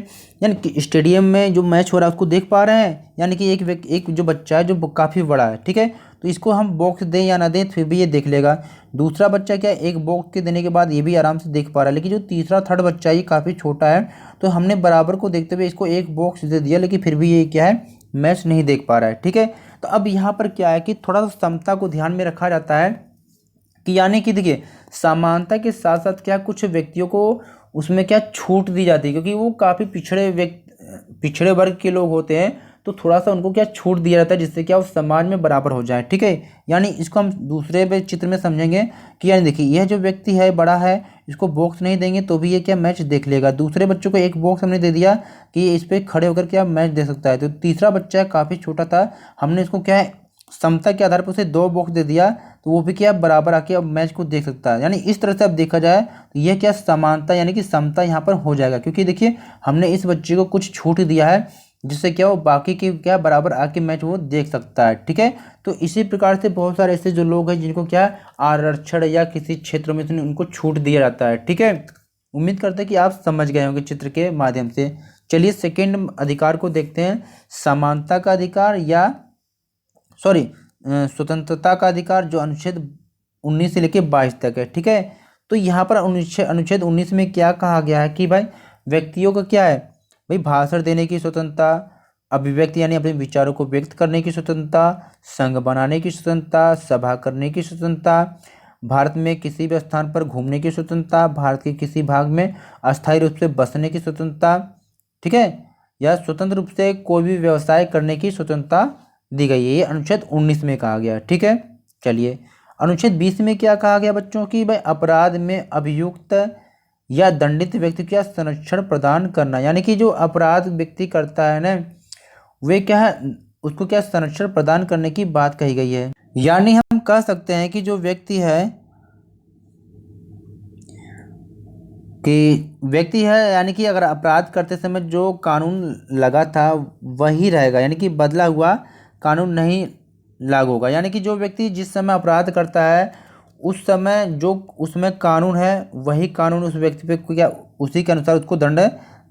यानी कि स्टेडियम में जो मैच हो रहा है उसको देख पा रहे हैं? यानी कि एक जो बच्चा है जो काफ़ी बड़ा है, ठीक है, तो इसको हम बॉक्स दें या ना दें फिर भी ये देख लेगा। दूसरा बच्चा क्या एक बॉक्स के देने के बाद ये भी आराम से देख पा रहा है। लेकिन जो तीसरा थर्ड बच्चा है ये काफ़ी छोटा है, तो हमने बराबर को देखते हुए इसको एक बॉक्स दे दिया लेकिन फिर भी ये क्या है मैच नहीं देख पा रहा है। ठीक है, तो अब यहाँ पर क्या है कि थोड़ा सा समता को ध्यान में रखा जाता है कि यानी कि देखिए समानता के साथ साथ क्या कुछ व्यक्तियों को उसमें क्या छूट दी जाती है क्योंकि वो काफ़ी पिछड़े वर्ग के लोग होते हैं, तो थोड़ा सा उनको क्या छूट दिया जाता है, जिससे क्या वो समाज में बराबर हो जाए। ठीक है, यानी इसको हम दूसरे पे चित्र में समझेंगे कि यानी देखिए यह जो व्यक्ति है बड़ा है, इसको बॉक्स नहीं देंगे तो भी ये क्या मैच देख लेगा। दूसरे बच्चों को एक बॉक्स हमने दे दिया कि ये इस पर खड़े होकर क्या मैच देख सकता है। तो तीसरा बच्चा काफ़ी छोटा था, हमने इसको क्या है समता के आधार पर उसे 2 बॉक्स दे दिया, तो वो भी क्या बराबर आके अब मैच को देख सकता है। यानी इस तरह से अब देखा जाए तो यह क्या समानता यानी कि समता यहाँ पर हो जाएगा, क्योंकि देखिए हमने इस बच्चे को कुछ छूट दिया है जिससे क्या वो बाकी के क्या बराबर आके मैच वो देख सकता है। ठीक है, तो इसी प्रकार से बहुत सारे ऐसे जो लोग हैं जिनको क्या आरक्षण या किसी क्षेत्र में उनको छूट दिया जाता है। ठीक है, उम्मीद करते हैं कि आप समझ गए होंगे चित्र के माध्यम से। चलिए सेकेंड अधिकार को देखते हैं, समानता का अधिकार या स्वतंत्रता का अधिकार, जो अनुच्छेद 19 से लेकर 22 तक है। ठीक है, तो यहाँ पर अनुच्छेद 19 में क्या कहा गया है कि भाई व्यक्तियों का क्या है भाई भाषण देने की स्वतंत्रता, अभिव्यक्ति यानी अपने विचारों को व्यक्त करने की स्वतंत्रता, संघ बनाने की स्वतंत्रता, सभा करने की स्वतंत्रता, भारत में किसी भी स्थान पर घूमने की स्वतंत्रता, भारत के किसी भाग में अस्थायी रूप से बसने की स्वतंत्रता, ठीक है, या स्वतंत्र रूप से कोई भी व्यवसाय करने की स्वतंत्रता दी गई है। ये अनुच्छेद 19 में कहा गया। ठीक है, चलिए अनुच्छेद 20 में क्या कहा गया बच्चों की भाई अपराध में अभियुक्त या दंडित व्यक्ति को संरक्षण प्रदान करना, यानी कि जो अपराध व्यक्ति करता है ना वे क्या है उसको क्या संरक्षण प्रदान करने की बात कही गई है। यानी हम कह सकते हैं कि जो व्यक्ति है यानी कि अगर अपराध करते समय जो कानून लगा था वही रहेगा, यानी कि बदला हुआ कानून नहीं लागू होगा। यानी कि जो व्यक्ति जिस समय अपराध करता है उस समय जो उसमें कानून है वही कानून उस व्यक्ति पे क्या उसी के अनुसार उसको दंड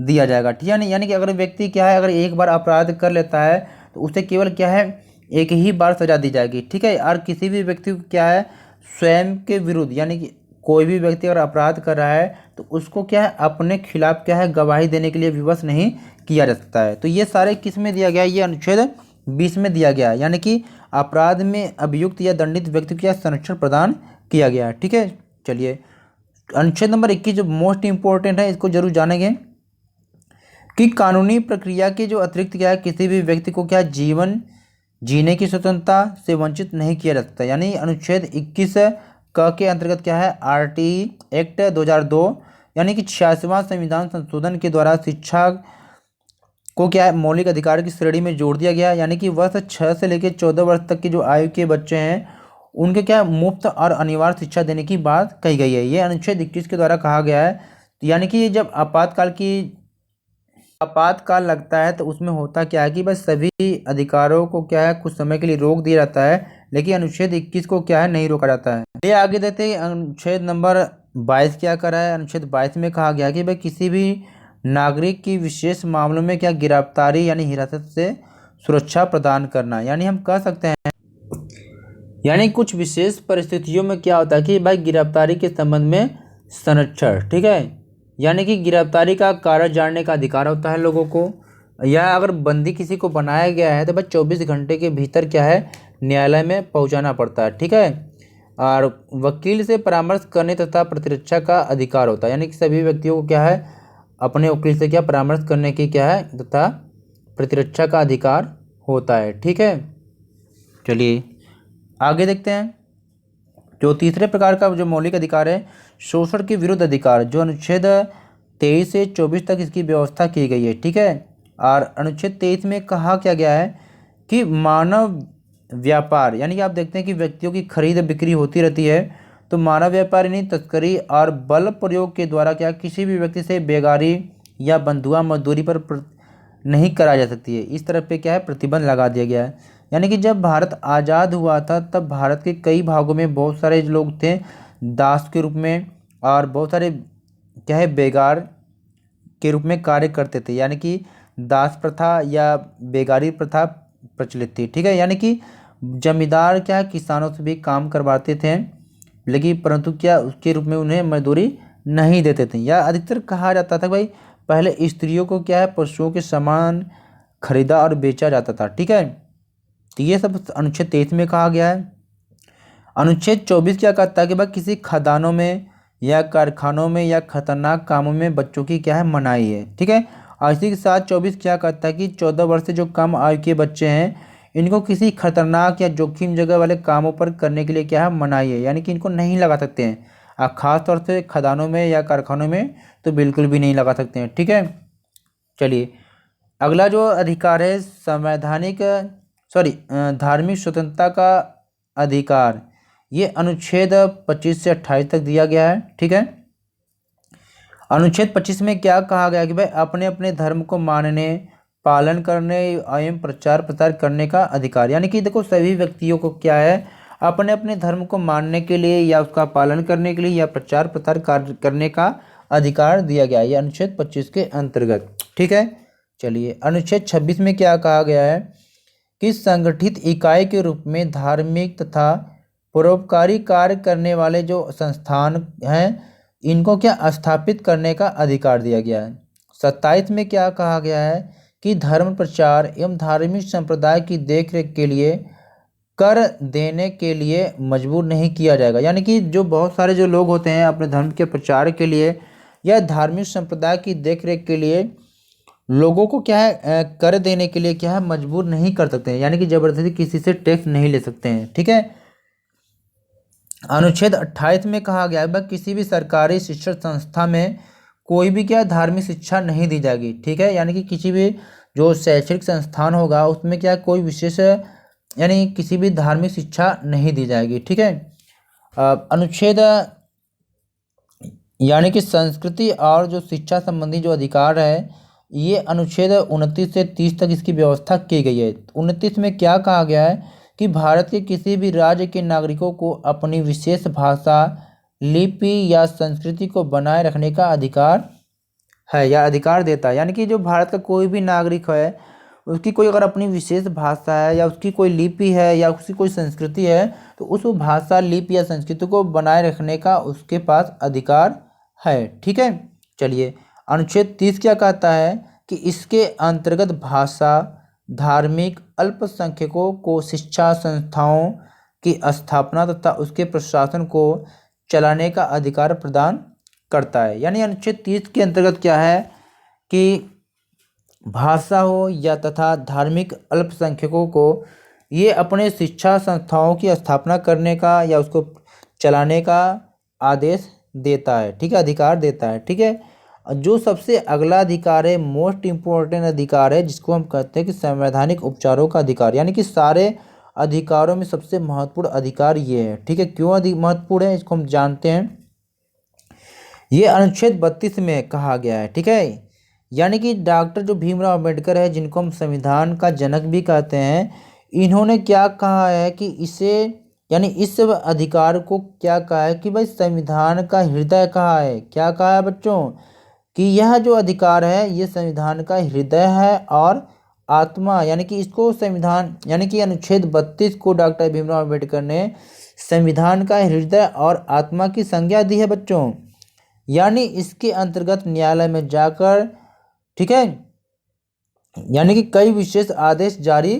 दिया जाएगा। ठीक है, यानी कि अगर व्यक्ति क्या है अगर एक बार अपराध कर लेता है तो उसे केवल क्या है एक ही बार सजा दी जाएगी। ठीक है, और किसी भी व्यक्ति को क्या है स्वयं के विरुद्ध, यानी कि कोई भी व्यक्ति अगर अपराध कर रहा है तो उसको क्या है अपने खिलाफ क्या है गवाही देने के लिए विवश नहीं किया जा सकता है। तो ये सारे किस में दिया गया, ये अनुच्छेद 20 में दिया गया है, यानी कि अपराध में अभियुक्त या दंडित व्यक्ति को संरक्षण प्रदान किया गया है। ठीक है, चलिए अनुच्छेद नंबर 21 जो मोस्ट इंपॉर्टेंट है इसको जरूर जानेंगे कि कानूनी प्रक्रिया के जो अतिरिक्त क्या है किसी भी व्यक्ति को क्या जीवन जीने की स्वतंत्रता से वंचित नहीं किया जा सकता। यानी अनुच्छेद 21 क के अंतर्गत क्या है RT एक्ट 2002 यानी कि 86वां संविधान संशोधन के द्वारा शिक्षा को क्या है मौलिक अधिकार की श्रेणी में जोड़ दिया गया। यानी कि वर्ष 6 से लेकर 14 वर्ष तक की जो आयु के बच्चे हैं उनके क्या मुफ्त और अनिवार्य शिक्षा देने की बात कही गई है। ये अनुच्छेद 21 के द्वारा कहा गया है। यानी कि जब आपातकाल लगता है तो उसमें होता क्या है कि बस सभी अधिकारों को क्या है कुछ समय के लिए रोक दिया जाता है, लेकिन अनुच्छेद 21 को क्या है नहीं रोका जाता है। ये आगे देते हैं अनुच्छेद नंबर 22 क्या करा है। अनुच्छेद 22 में कहा गया कि भाई किसी भी नागरिक की विशेष मामलों में क्या गिरफ्तारी यानी हिरासत से सुरक्षा प्रदान करना। यानी हम कह सकते हैं यानी कुछ विशेष परिस्थितियों में क्या होता है कि भाई गिरफ्तारी के संबंध में संरक्षण। ठीक है, यानी कि गिरफ्तारी का कारण जानने का अधिकार होता है लोगों को, या अगर बंदी किसी को बनाया गया है तो भाई 24 घंटे के भीतर क्या है न्यायालय में पहुंचाना पड़ता है। ठीक है, और वकील से परामर्श करने तथा प्रतिरक्षा का अधिकार होता है। यानी कि सभी व्यक्तियों को क्या है अपने वकील से क्या परामर्श करने की क्या है तथा प्रतिरक्षा का अधिकार होता है। ठीक है, चलिए आगे देखते हैं। जो तीसरे प्रकार का जो मौलिक अधिकार है शोषण के विरुद्ध अधिकार, जो अनुच्छेद 23 से 24 तक इसकी व्यवस्था की गई है। ठीक है, और अनुच्छेद 23 में कहा क्या गया है कि मानव व्यापार, यानी कि आप देखते हैं कि व्यक्तियों की खरीद बिक्री होती रहती है, तो मानव व्यापार यानी तस्करी और बल प्रयोग के द्वारा क्या किसी भी व्यक्ति से बेगारी या बंधुआ मजदूरी पर नहीं करा जा सकती है। इस तरह पे क्या है प्रतिबंध लगा दिया गया है। यानी कि जब भारत आज़ाद हुआ था तब भारत के कई भागों में बहुत सारे लोग थे दास के रूप में, और बहुत सारे क्या है बेगार के रूप में कार्य करते थे। यानी कि दास प्रथा या बेगारी प्रथा प्रचलित थी। ठीक है, यानी कि जमींदार क्या किसानों से भी काम करवाते थे, लेकिन परंतु क्या उसके रूप में उन्हें मजदूरी नहीं देते थे। या अधिकतर कहा जाता था भाई पहले स्त्रियों को क्या है पशुओं के समान खरीदा और बेचा जाता था। ठीक है, तो ये सब अनुच्छेद 23 में कहा गया है। अनुच्छेद 24 क्या कहता है कि भाई किसी खदानों में या कारखानों में या खतरनाक कामों में बच्चों की क्या है मनाही है। ठीक है, और इसी के साथ 24 क्या कहता है कि 14 वर्ष से जो कम आयु के बच्चे हैं इनको किसी खतरनाक या जोखिम जगह वाले कामों पर करने के लिए क्या है, मनाही है, यानी कि इनको नहीं लगा सकते हैं। खास तौर से खदानों में या कारखानों में तो बिल्कुल भी नहीं लगा सकते हैं। ठीक है, चलिए अगला जो अधिकार है धार्मिक स्वतंत्रता का अधिकार, ये अनुच्छेद 25 से 28 तक दिया गया है। ठीक है, अनुच्छेद 25 में क्या कहा गया कि भाई अपने अपने धर्म को मानने, पालन करने एवं प्रचार प्रसार करने का अधिकार, यानी कि देखो सभी व्यक्तियों को क्या है, अपने अपने धर्म को मानने के लिए या उसका पालन करने के लिए या प्रचार प्रसार करने का अधिकार दिया गया है, ये अनुच्छेद 25 के अंतर्गत। ठीक है, चलिए अनुच्छेद 26 में क्या कहा गया है कि संगठित इकाई के रूप में धार्मिक तथा परोपकारी कार्य करने वाले जो संस्थान हैं इनको क्या स्थापित करने का अधिकार दिया गया है। 27 में क्या कहा गया है कि धर्म प्रचार एवं धार्मिक संप्रदाय की देखरेख के लिए कर देने के लिए मजबूर नहीं किया जाएगा, यानी कि जो बहुत सारे जो लोग होते हैं अपने धर्म के प्रचार के लिए या धार्मिक संप्रदाय की देखरेख के लिए लोगों को क्या है कर देने के लिए क्या है मजबूर नहीं कर सकते हैं, यानी कि जबरदस्ती किसी से टैक्स नहीं ले सकते हैं। ठीक है, अनुच्छेद 28 में कहा गया है किसी भी सरकारी शिक्षण संस्था में कोई भी क्या धार्मिक शिक्षा नहीं दी जाएगी। ठीक है, यानी कि किसी भी जो शैक्षणिक संस्थान होगा उसमें क्या कोई विशेष यानी किसी भी धार्मिक शिक्षा नहीं दी जाएगी। ठीक है, अनुच्छेद यानी कि संस्कृति और जो शिक्षा संबंधी जो अधिकार है ये अनुच्छेद 29 से 30 तक इसकी व्यवस्था की गई है। 29 में क्या कहा गया है कि भारत के किसी भी राज्य के नागरिकों को अपनी विशेष भाषा, लिपि या संस्कृति को बनाए रखने का अधिकार है या अधिकार देता है, यानी कि जो भारत का कोई भी नागरिक है उसकी कोई अगर अपनी विशेष भाषा है या उसकी कोई लिपि है या उसकी कोई संस्कृति है तो उस भाषा, लिपि या संस्कृति को बनाए रखने का उसके पास अधिकार है। ठीक है, चलिए अनुच्छेद 30 क्या कहता है कि इसके अंतर्गत भाषा, धार्मिक अल्पसंख्यकों को शिक्षा संस्थाओं की स्थापना तथा उसके प्रशासन को चलाने का अधिकार प्रदान करता है। यानी अनुच्छेद 30 के अंतर्गत क्या है कि भाषा हो या तथा धार्मिक अल्पसंख्यकों को ये अपने शिक्षा संस्थाओं की स्थापना करने का या उसको चलाने का आदेश देता है। ठीक है, अधिकार देता है। ठीक है, जो सबसे अगला अधिकार है, मोस्ट इम्पोर्टेंट अधिकार है, जिसको हम कहते हैं कि संवैधानिक उपचारों का अधिकार, यानी कि सारे अधिकारों में सबसे महत्वपूर्ण अधिकार ये है। ठीक है, क्यों अधिक महत्वपूर्ण है इसको हम जानते हैं। ये अनुच्छेद 32 में कहा गया है। ठीक है, यानी कि डॉक्टर जो भीमराव अंबेडकर है जिनको हम संविधान का जनक भी कहते हैं, इन्होंने क्या कहा है कि इसे यानी इस अधिकार को क्या कहा है कि भाई संविधान का हृदय कहा है। क्या कहा है बच्चों कि यह जो अधिकार है ये संविधान का हृदय है और आत्मा, यानी कि इसको संविधान यानी कि अनुच्छेद 32 को डॉक्टर भीमराव अंबेडकर ने संविधान का हृदय और आत्मा की संज्ञा दी है बच्चों। यानी इसके अंतर्गत न्यायालय में जाकर, ठीक है, यानी कि कई विशेष आदेश जारी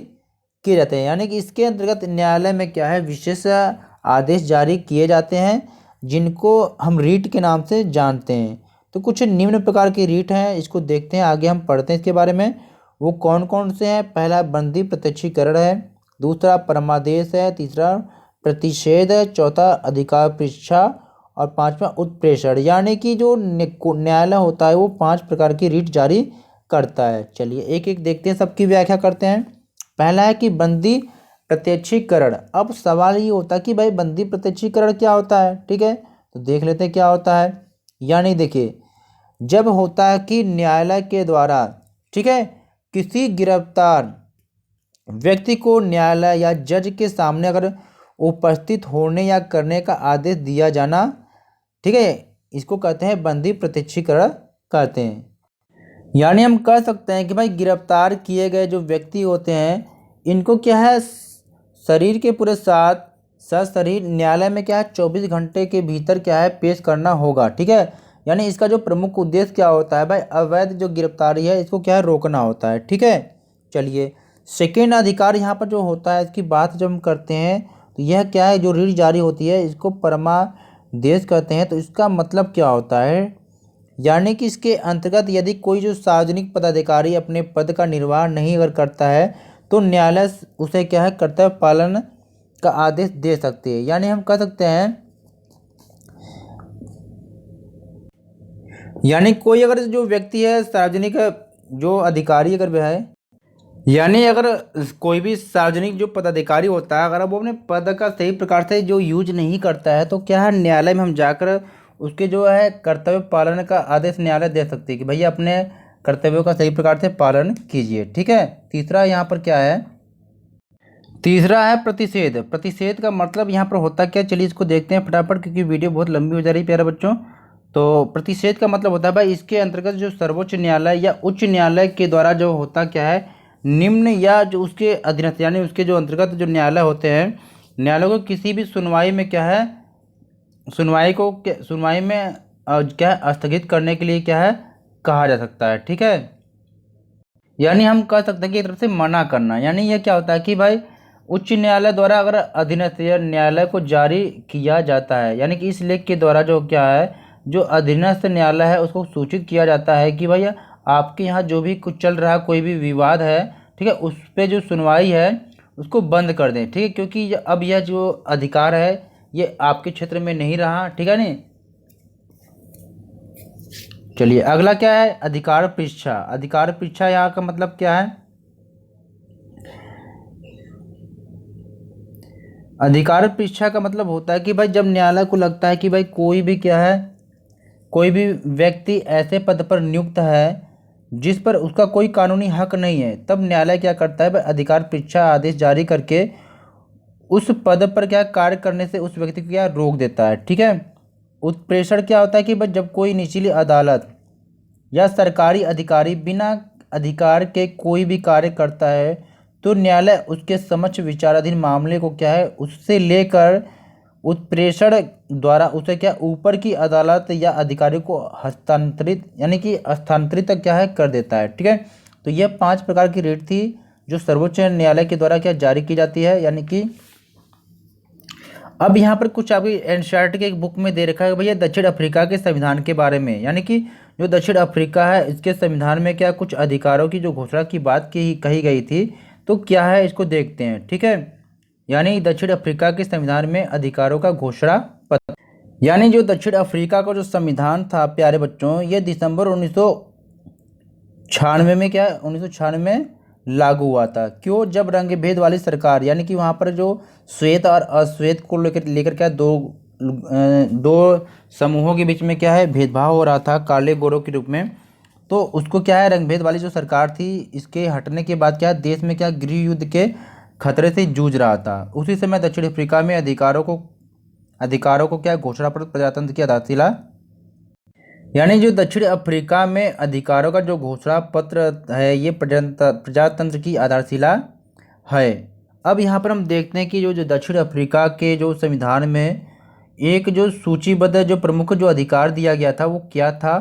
किए जाते हैं, यानी कि इसके अंतर्गत न्यायालय में क्या है विशेष आदेश जारी किए जाते हैं जिनको हम रीट के नाम से जानते हैं। तो कुछ निम्न प्रकार की रीट हैं, इसको देखते हैं, आगे हम पढ़ते हैं इसके बारे में। वो कौन कौन से हैं? पहला बंदी प्रत्यक्षीकरण है, दूसरा परमादेश है, तीसरा प्रतिषेध है, चौथा अधिकार परीक्षा और पांचवा उत्प्रेषण। यानी कि जो न्यायालय होता है वो 5 प्रकार की रीट जारी करता है। चलिए एक एक देखते हैं, सबकी व्याख्या करते हैं। पहला है कि बंदी प्रत्यक्षीकरण। अब सवाल ये होता है कि भाई बंदी प्रत्यक्षीकरण क्या होता है। ठीक है, तो देख लेते हैं क्या होता है। यानी देखिए, जब होता है कि न्यायालय के द्वारा, ठीक है, किसी गिरफ्तार व्यक्ति को न्यायालय या जज के सामने अगर उपस्थित होने या करने का आदेश दिया जाना, ठीक है, इसको कहते हैं बंदी प्रत्यक्षीकरण कहते हैं। यानी हम कह सकते हैं कि भाई गिरफ्तार किए गए जो व्यक्ति होते हैं इनको क्या है शरीर के पूरे साथ सशरीर न्यायालय में क्या है 24 घंटे के भीतर क्या है पेश करना होगा। ठीक है, यानी इसका जो प्रमुख उद्देश्य क्या होता है भाई, अवैध जो गिरफ्तारी है इसको क्या है रोकना होता है। ठीक है, चलिए सेकेंड अधिकार यहाँ पर जो होता है इसकी बात जब हम करते हैं तो यह क्या है, जो रीट जारी होती है इसको परमादेश कहते हैं। तो इसका मतलब क्या होता है, यानी कि इसके अंतर्गत यदि कोई जो सार्वजनिक पदाधिकारी अपने पद का निर्वाह नहीं अगर करता है तो न्यायालय उसे क्या है कर्तव्य पालन का आदेश दे सकती है। यानी हम कह सकते हैं, यानी कोई अगर जो व्यक्ति है सार्वजनिक जो अधिकारी अगर वह है, यानी अगर कोई भी सार्वजनिक जो पदाधिकारी होता है अगर वो अपने पद का सही प्रकार से जो यूज नहीं करता है तो क्या है न्यायालय में हम जाकर उसके जो है कर्तव्य पालन का आदेश न्यायालय दे सकती है कि भैया अपने कर्तव्यों का सही प्रकार से पालन कीजिए। ठीक है। तीसरा यहाँ पर क्या है, तीसरा है प्रतिषेध। प्रतिषेध का मतलब यहाँ पर होता क्या, चलिए इसको देखते हैं फटाफट क्योंकि वीडियो बहुत लंबी हो जा रही है प्यारे बच्चों। तो प्रतिषेध का मतलब होता है भाई इसके अंतर्गत जो सर्वोच्च न्यायालय या उच्च न्यायालय के द्वारा जो होता क्या है निम्न या जो उसके अधीनस्थ यानी उसके जो अंतर्गत जो न्यायालय होते हैं न्यायालय को किसी भी सुनवाई में क्या है सुनवाई में क्या है स्थगित करने के लिए क्या है कहा जा सकता है। ठीक है। यानी हम कह सकते हैं कि एक तरफ से मना करना, यानी यह क्या होता है कि भाई उच्च न्यायालय द्वारा अगर अधीनस्थ न्यायालय को जारी किया जाता है, यानी कि इस लेख के द्वारा जो क्या है जो अधीनस्थ न्यायालय है उसको सूचित किया जाता है कि भैया आपके यहाँ जो भी कुछ चल रहा है कोई भी विवाद है, ठीक है, उस पर जो सुनवाई है उसको बंद कर दें। ठीक है, क्योंकि अब यह जो अधिकार है ये आपके क्षेत्र में नहीं रहा। ठीक है नहीं। चलिए अगला क्या है, अधिकार परीक्षा। अधिकार परीक्षा यहाँ का मतलब क्या है, अधिकार परीक्षा का मतलब होता है कि भाई जब न्यायालय को लगता है कि भाई कोई भी क्या है कोई भी व्यक्ति ऐसे पद पर नियुक्त है जिस पर उसका कोई कानूनी हक नहीं है, तब न्यायालय क्या करता है भाई अधिकार परीक्षा आदेश जारी करके उस पद पर क्या कार्य करने से उस व्यक्ति को क्या रोक देता है। ठीक है। उत्प्रेषण क्या होता है कि भाई जब कोई निचली अदालत या सरकारी अधिकारी बिना अधिकार के कोई भी कार्य करता है तो न्यायालय उसके समक्ष विचाराधीन मामले को क्या है उससे लेकर उत्प्रेषण द्वारा उसे क्या ऊपर की अदालत या अधिकारी को हस्तांतरित यानी कि स्थानांतरित तक क्या है कर देता है। ठीक है। तो यह 5 प्रकार की रेट थी जो सर्वोच्च न्यायालय के द्वारा क्या जारी की जाती है। यानी कि अब यहाँ पर कुछ आपकी एनसीईआरटी के एक बुक में दे रखा है भैया दक्षिण अफ्रीका के संविधान के बारे में, यानी कि जो दक्षिण अफ्रीका है इसके संविधान में क्या कुछ अधिकारों की जो घोषणा की बात कही गई थी, तो क्या है इसको देखते हैं। ठीक है। यानी दक्षिण अफ्रीका के संविधान में अधिकारों का घोषणा पत्र, यानी जो दक्षिण अफ्रीका का जो संविधान था प्यारे बच्चों ये दिसंबर 1996 में क्या 1996 में लागू हुआ था। क्यों, जब रंग भेद वाली सरकार यानी कि वहाँ पर जो श्वेत और अश्वेत को लेकर क्या दो समूहों के बीच में क्या है भेदभाव हो रहा था काले गोरों के रूप में, तो उसको क्या है रंग भेद वाली जो सरकार थी इसके हटने के बाद क्या देश में क्या गृह युद्ध के खतरे से जूझ रहा था। उसी समय दक्षिण अफ्रीका में अधिकारों को क्या घोषणा पत्र प्रजातंत्र की आधारशिला, यानी जो दक्षिण अफ्रीका में अधिकारों का जो घोषणा पत्र है ये प्रजातंत्र की आधारशिला है। अब यहाँ पर हम देखते हैं कि जो दक्षिण अफ्रीका के जो संविधान में एक जो सूचीबद्ध जो प्रमुख जो अधिकार दिया गया था वो क्या था,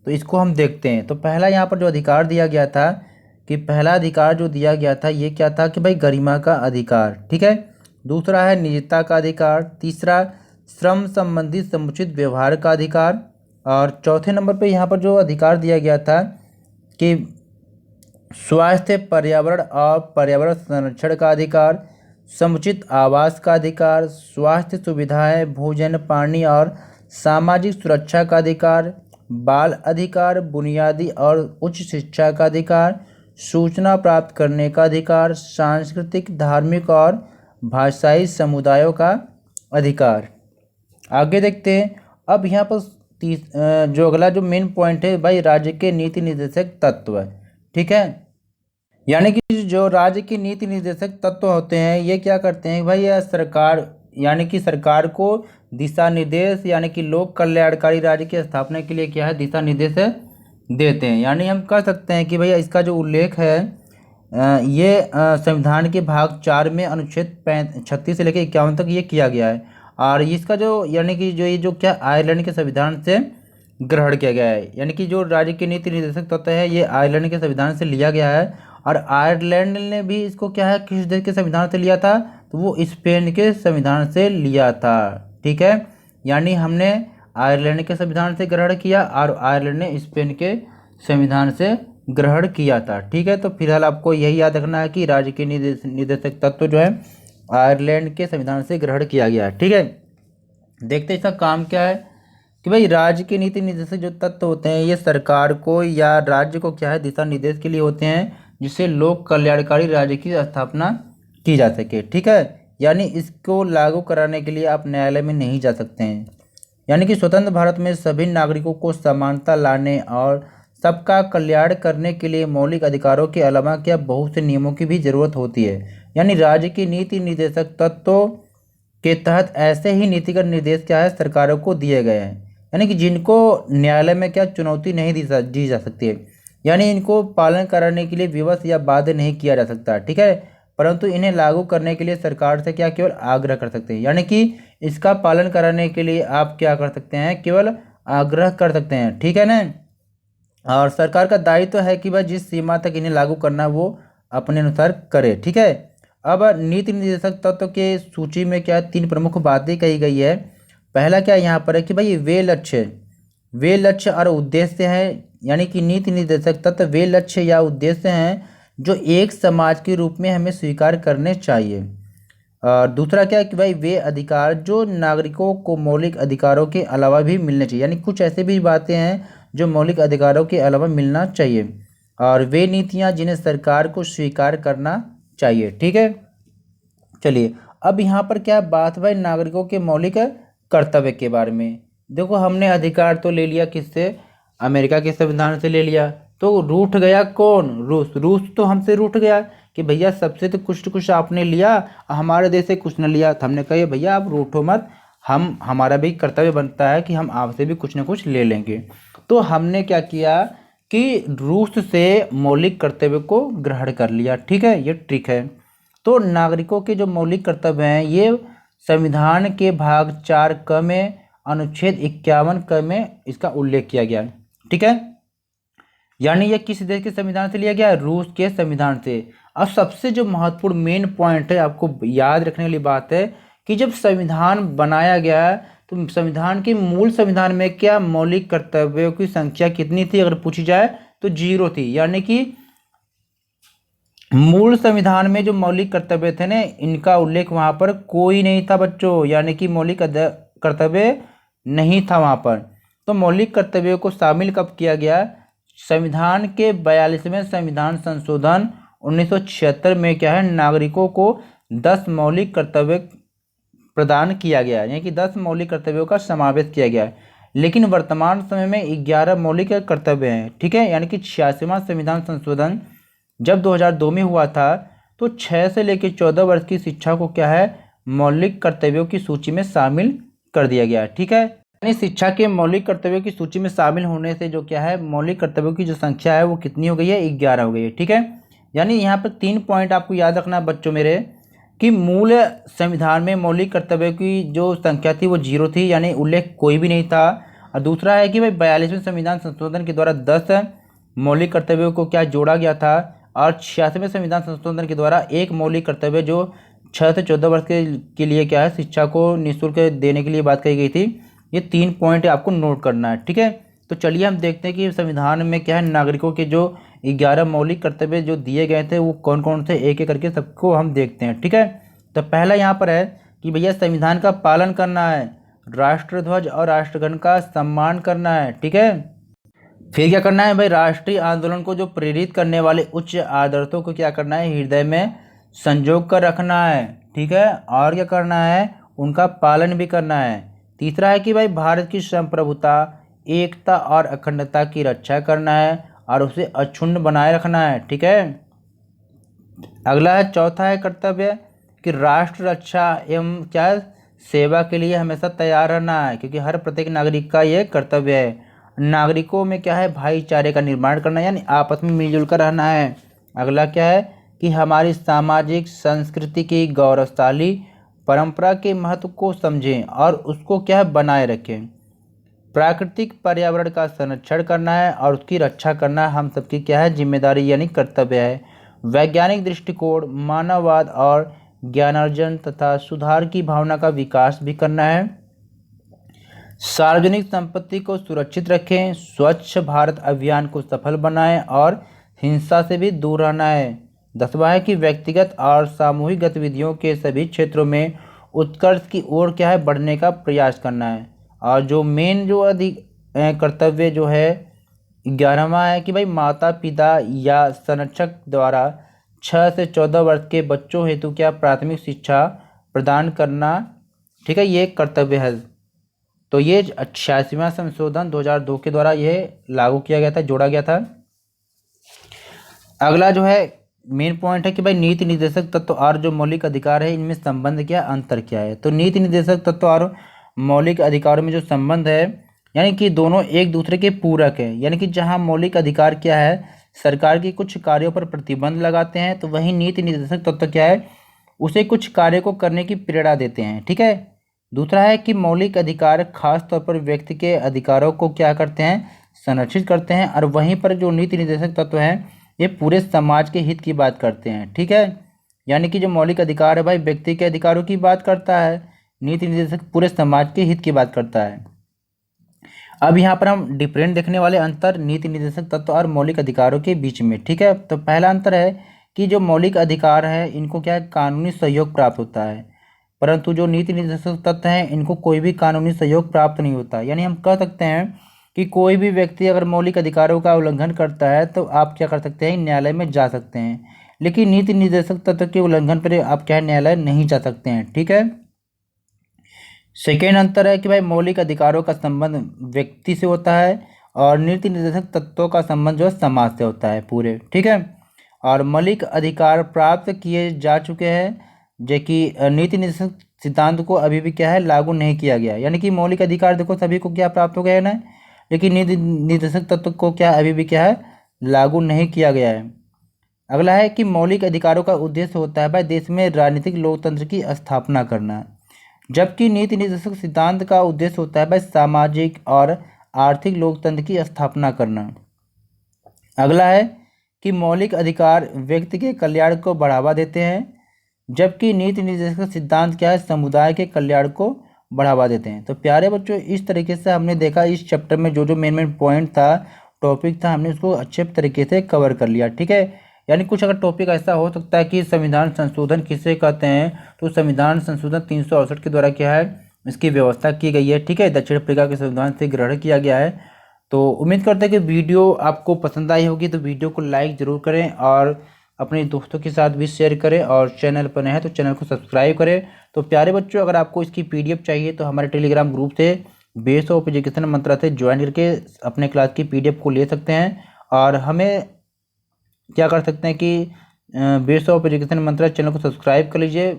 तो इसको हम देखते हैं। तो पहला यहाँ पर जो अधिकार दिया गया था कि पहला अधिकार जो दिया गया था ये क्या था कि भाई गरिमा का अधिकार। ठीक है। दूसरा है निजता का अधिकार, तीसरा श्रम संबंधी समुचित व्यवहार का अधिकार, और चौथे नंबर पे यहाँ पर जो अधिकार दिया गया था कि स्वास्थ्य पर्यावरण और पर्यावरण संरक्षण का अधिकार, समुचित आवास का अधिकार, स्वास्थ्य सुविधाएं भोजन पानी और सामाजिक सुरक्षा का अधिकार, बाल अधिकार, बुनियादी और उच्च शिक्षा का अधिकार, सूचना प्राप्त करने का अधिकार, सांस्कृतिक धार्मिक और भाषाई समुदायों का अधिकार। आगे देखते हैं। अब यहाँ पर जो अगला जो मेन पॉइंट है भाई राज्य के नीति निर्देशक तत्व। ठीक है। यानी कि जो राज्य के नीति निर्देशक तत्व होते हैं ये क्या करते हैं भाई यह सरकार यानी कि सरकार को दिशा निर्देश यानी कि लोक कल्याणकारी राज्य की स्थापना के लिए क्या है दिशा निर्देश देते हैं। यानी हम कह सकते हैं कि भैया इसका जो उल्लेख है ये संविधान के भाग 4 में अनुच्छेद 36 से लेकर 51 तक ये किया गया है, और इसका जो यानी कि जो ये जो क्या आयरलैंड के संविधान से ग्रहण किया गया है। यानी कि जो राज्य के नीति निर्देशक तत्व है ये आयरलैंड के संविधान से लिया गया है, और आयरलैंड ने भी इसको क्या है किस देश के संविधान से लिया था, तो वो स्पेन के संविधान से लिया था। ठीक है। यानी हमने आयरलैंड के संविधान से ग्रहण किया और आयरलैंड ने स्पेन के संविधान से ग्रहण किया था। ठीक है, तो फिलहाल आपको यही याद रखना है कि राज्य के निदेशक तत्व जो है आयरलैंड के संविधान से ग्रहण किया गया है। ठीक है, देखते हैं इसका काम क्या है कि भाई राज्य के नीति निर्देशक जो तत्व होते हैं ये सरकार को या राज्य को क्या है दिशा निर्देश के लिए होते हैं, जिससे लोक कल्याणकारी राज्य की स्थापना की जा सके। ठीक है, यानी इसको लागू कराने के लिए आप न्यायालय में नहीं जा सकते हैं। यानी कि स्वतंत्र भारत में सभी नागरिकों को समानता लाने और सबका कल्याण करने के लिए मौलिक अधिकारों के अलावा क्या बहुत से नियमों की भी जरूरत होती है। यानी राज्य की नीति निर्देशक तत्वों के तहत ऐसे ही नीतिगत निर्देश क्या है सरकारों को दिए गए हैं, यानी कि जिनको न्यायालय में क्या चुनौती नहीं दी जा सकती है, यानी इनको पालन कराने के लिए विवश या बाध्य नहीं किया जा सकता। ठीक है, परंतु इन्हें लागू करने के लिए सरकार से क्या केवल आग्रह कर सकते हैं, यानी कि इसका पालन कराने के लिए आप क्या कर सकते हैं, केवल आग्रह कर सकते हैं। ठीक है ना, और सरकार का दायित्व तो है कि वह जिस सीमा तक इन्हें लागू करना है वो अपने अनुसार करे। ठीक है, अब नीति निर्देशक तत्व के सूची में क्या 3 प्रमुख बातें कही गई है। पहला क्या यहाँ पर है कि भाई वे लक्ष्य और उद्देश्य हैं, यानी कि नीति निर्देशक तत्व वे लक्ष्य या उद्देश्य हैं जो एक समाज के रूप में हमें स्वीकार करने चाहिए। और दूसरा क्या है कि भाई वे अधिकार जो नागरिकों को मौलिक अधिकारों के अलावा भी मिलने चाहिए, यानी कुछ ऐसे भी बातें हैं जो मौलिक अधिकारों के अलावा मिलना चाहिए। और वे नीतियां जिन्हें सरकार को स्वीकार करना चाहिए। ठीक है, चलिए अब यहाँ पर क्या बात भाई नागरिकों के मौलिक कर्तव्य के बारे में। देखो हमने अधिकार तो ले लिया किससे, अमेरिका के संविधान से ले लिया, तो रूठ गया कौन, रूस तो हमसे रूठ गया कि भैया सबसे तो कुछ आपने लिया, हमारे देश से कुछ न लिया। तो हमने कहा भैया आप रूठो मत, हमारा भी कर्तव्य बनता है कि हम आपसे भी कुछ न कुछ ले लेंगे। तो हमने क्या किया कि रूस से मौलिक कर्तव्य को ग्रहण कर लिया। ठीक है, ये ट्रिक है। तो नागरिकों के जो मौलिक कर्तव्य हैं ये संविधान के भाग 4 क में अनुच्छेद 51 क में इसका उल्लेख किया गया है। ठीक है, यानी ये किस देश के संविधान से लिया गया है, रूस के संविधान से। अब सबसे जो महत्वपूर्ण मेन पॉइंट है आपको याद रखने वाली बात है कि जब संविधान बनाया गया तो संविधान के मूल संविधान में क्या मौलिक कर्तव्यों की संख्या कितनी थी, अगर पूछी जाए तो 0 थी। यानी कि मूल संविधान में जो मौलिक कर्तव्य थे ना इनका उल्लेख वहां पर कोई नहीं था बच्चों, यानी कि मौलिक कर्तव्य नहीं था वहां पर। तो मौलिक कर्तव्यों को शामिल कब किया गया, संविधान के 42वें संविधान संशोधन 1976 में क्या है नागरिकों को 10 मौलिक कर्तव्य प्रदान किया गया, यानी कि 10 मौलिक कर्तव्यों का समावेश किया गया है। लेकिन वर्तमान समय में 11 मौलिक कर्तव्य हैं। ठीक है, यानी कि 86वां संविधान संशोधन जब 2002 में हुआ था तो 6 से लेकर 14 वर्ष की शिक्षा को क्या है मौलिक कर्तव्यों की सूची में शामिल कर दिया गया है। ठीक है, यानी शिक्षा के मौलिक कर्तव्यों की सूची में शामिल होने से जो क्या है मौलिक कर्तव्यों की जो संख्या है वो कितनी हो गई है, 11 हो गई है। ठीक है, यानी यहाँ पर 3 पॉइंट आपको याद रखना बच्चों मेरे कि मूल संविधान में मौलिक कर्तव्यों की जो संख्या थी वो 0 थी, यानी उल्लेख कोई भी नहीं था। और दूसरा है कि भाई 42वें संविधान संशोधन के द्वारा 10 मौलिक कर्तव्यों को क्या जोड़ा गया था, और 86वें संविधान संशोधन के द्वारा एक मौलिक कर्तव्य जो 6 से 14 वर्ष के लिए क्या है शिक्षा को निःशुल्क देने के लिए बात कही गई थी। ये 3 पॉइंट आपको नोट करना है। ठीक है, तो चलिए हम देखते हैं कि संविधान में क्या है नागरिकों के जो 11 मौलिक कर्तव्य जो दिए गए थे वो कौन कौन से, एक एक करके सबको हम देखते हैं। ठीक है, तो पहला यहाँ पर है कि भैया संविधान का पालन करना है, राष्ट्रध्वज और राष्ट्रगण का सम्मान करना है। ठीक है, फिर क्या करना है भाई राष्ट्रीय आंदोलन को जो प्रेरित करने वाले उच्च आदर्शों को क्या करना है हृदय में संजो कर रखना है। ठीक है, और क्या करना है उनका पालन भी करना है। तीसरा है कि भाई भारत की संप्रभुता, एकता और अखंडता की रक्षा करना है और उसे अक्षुण्ण बनाए रखना है। ठीक है, अगला है चौथा है कर्तव्य कि राष्ट्र रक्षा एवं क्या सेवा के लिए हमेशा तैयार रहना है, क्योंकि हर प्रत्येक नागरिक का ये कर्तव्य है। नागरिकों में क्या है भाईचारे का निर्माण करना, यानी आपस में मिलजुल कर रहना है। अगला क्या है कि हमारी सामाजिक संस्कृति की गौरवशाली परंपरा के महत्व को समझें और उसको क्या है बनाए रखें। प्राकृतिक पर्यावरण का संरक्षण करना है और उसकी रक्षा करना हम सबकी क्या है जिम्मेदारी यानी कर्तव्य है। वैज्ञानिक दृष्टिकोण, मानववाद और ज्ञानार्जन तथा सुधार की भावना का विकास भी करना है। सार्वजनिक संपत्ति को सुरक्षित रखें, स्वच्छ भारत अभियान को सफल बनाएं और हिंसा से भी दूर रहना है। 10वां है कि व्यक्तिगत और सामूहिक गतिविधियों के सभी क्षेत्रों में उत्कर्ष की ओर क्या है बढ़ने का प्रयास करना है। और जो मेन जो कर्तव्य जो है 11वां है कि भाई माता पिता या संरक्षक द्वारा 6 से 14 वर्ष के बच्चों हेतु क्या प्राथमिक शिक्षा प्रदान करना, ठीक है, ये एक कर्तव्य है। तो ये 86वां संशोधन 2002 के द्वारा यह लागू किया गया था, जोड़ा गया था। अगला जो है मेन पॉइंट है कि भाई नीति निर्देशक तत्व और जो मौलिक अधिकार है इनमें संबंध क्या, अंतर क्या है। तो नीति निर्देशक तत्व और मौलिक अधिकारों में जो संबंध है यानी कि दोनों एक दूसरे के पूरक है। यानी कि जहां मौलिक अधिकार क्या है सरकार की कुछ कार्यों पर प्रतिबंध लगाते हैं, तो वहीं नीति निर्देशक तत्व क्या है उसे कुछ कार्य को करने की प्रेरणा देते हैं, ठीक है। दूसरा है कि मौलिक अधिकार खास तौर पर व्यक्ति के अधिकारों को क्या करते हैं, संरक्षित करते हैं। और वहीं पर जो नीति निर्देशक तत्व हैं ये पूरे समाज के हित की बात करते हैं, ठीक है। यानी कि जो मौलिक अधिकार है भाई व्यक्ति के अधिकारों की बात करता है, नीति निर्देशक पूरे समाज के हित की बात करता है। अब यहाँ पर हम डिफरेंट देखने वाले अंतर नीति निर्देशक तत्व और मौलिक अधिकारों के बीच में, ठीक है। तो पहला अंतर है कि जो मौलिक अधिकार है इनको क्या है कानूनी सहयोग प्राप्त होता है, परंतु जो नीति निर्देशक तत्व हैं इनको कोई भी कानूनी सहयोग प्राप्त नहीं होता। यानी हम कह सकते हैं कि कोई भी व्यक्ति अगर मौलिक अधिकारों का उल्लंघन करता है तो आप क्या कर सकते हैं, न्यायालय में जा सकते हैं, लेकिन नीति निर्देशक तत्व के उल्लंघन पर आप क्या न्यायालय नहीं जा सकते हैं, ठीक है। सेकेंड अंतर है कि भाई मौलिक अधिकारों का संबंध व्यक्ति से होता है और नीति निर्देशक तत्वों का संबंध जो है समाज से होता है पूरे, ठीक है। और मौलिक अधिकार प्राप्त किए जा चुके हैं जो कि नीति निर्देशक सिद्धांत को अभी भी क्या है लागू नहीं किया गया। यानी कि मौलिक अधिकार देखो सभी को क्या प्राप्त हो गया है ना, लेकिन नीति निर्देशक तत्व को क्या अभी भी क्या है लागू नहीं किया गया है। अगला है कि मौलिक अधिकारों का उद्देश्य होता है भाई देश में राजनीतिक लोकतंत्र की स्थापना करना, जबकि नीति निर्देशक सिद्धांत का उद्देश्य होता है भाई सामाजिक और आर्थिक लोकतंत्र की स्थापना करना। अगला है कि मौलिक अधिकार व्यक्ति के कल्याण को बढ़ावा देते हैं, जबकि नीति निर्देशक सिद्धांत क्या है समुदाय के कल्याण को बढ़ावा देते हैं। तो प्यारे बच्चों इस तरीके से हमने देखा इस चैप्टर में जो जो मेन पॉइंट था, टॉपिक था, हमने उसको अच्छे तरीके से कवर कर लिया, ठीक है। यानी कुछ अगर टॉपिक ऐसा हो सकता है कि संविधान संशोधन किसे कहते हैं, तो संविधान संशोधन 368 के द्वारा क्या है इसकी व्यवस्था की गई है, ठीक है, दक्षिण अफ्रीका के संविधान से ग्रहण किया गया है। तो उम्मीद करते हैं कि वीडियो आपको पसंद आई होगी, तो वीडियो को लाइक ज़रूर करें और अपने दोस्तों के साथ भी शेयर करें और चैनल पर नए हैं तो चैनल को सब्सक्राइब करें। तो प्यारे बच्चों अगर आपको इसकी PDF चाहिए तो हमारे टेलीग्राम ग्रुप से बेस ऑफ एजुकेशन मंत्रा से ज्वाइन करके अपने क्लास की PDF को ले सकते हैं। और हमें क्या कर सकते हैं कि base of education Mantra channel को सब्सक्राइब कर लीजिए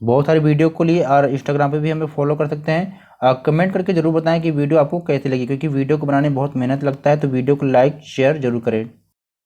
बहुत सारे वीडियो को लिए, और इंस्टाग्राम पे भी हमें फॉलो कर सकते हैं। कमेंट करके जरूर बताएं कि वीडियो आपको कैसे लगी, क्योंकि वीडियो को बनाने में बहुत मेहनत लगता है। तो वीडियो को लाइक शेयर जरूर करें।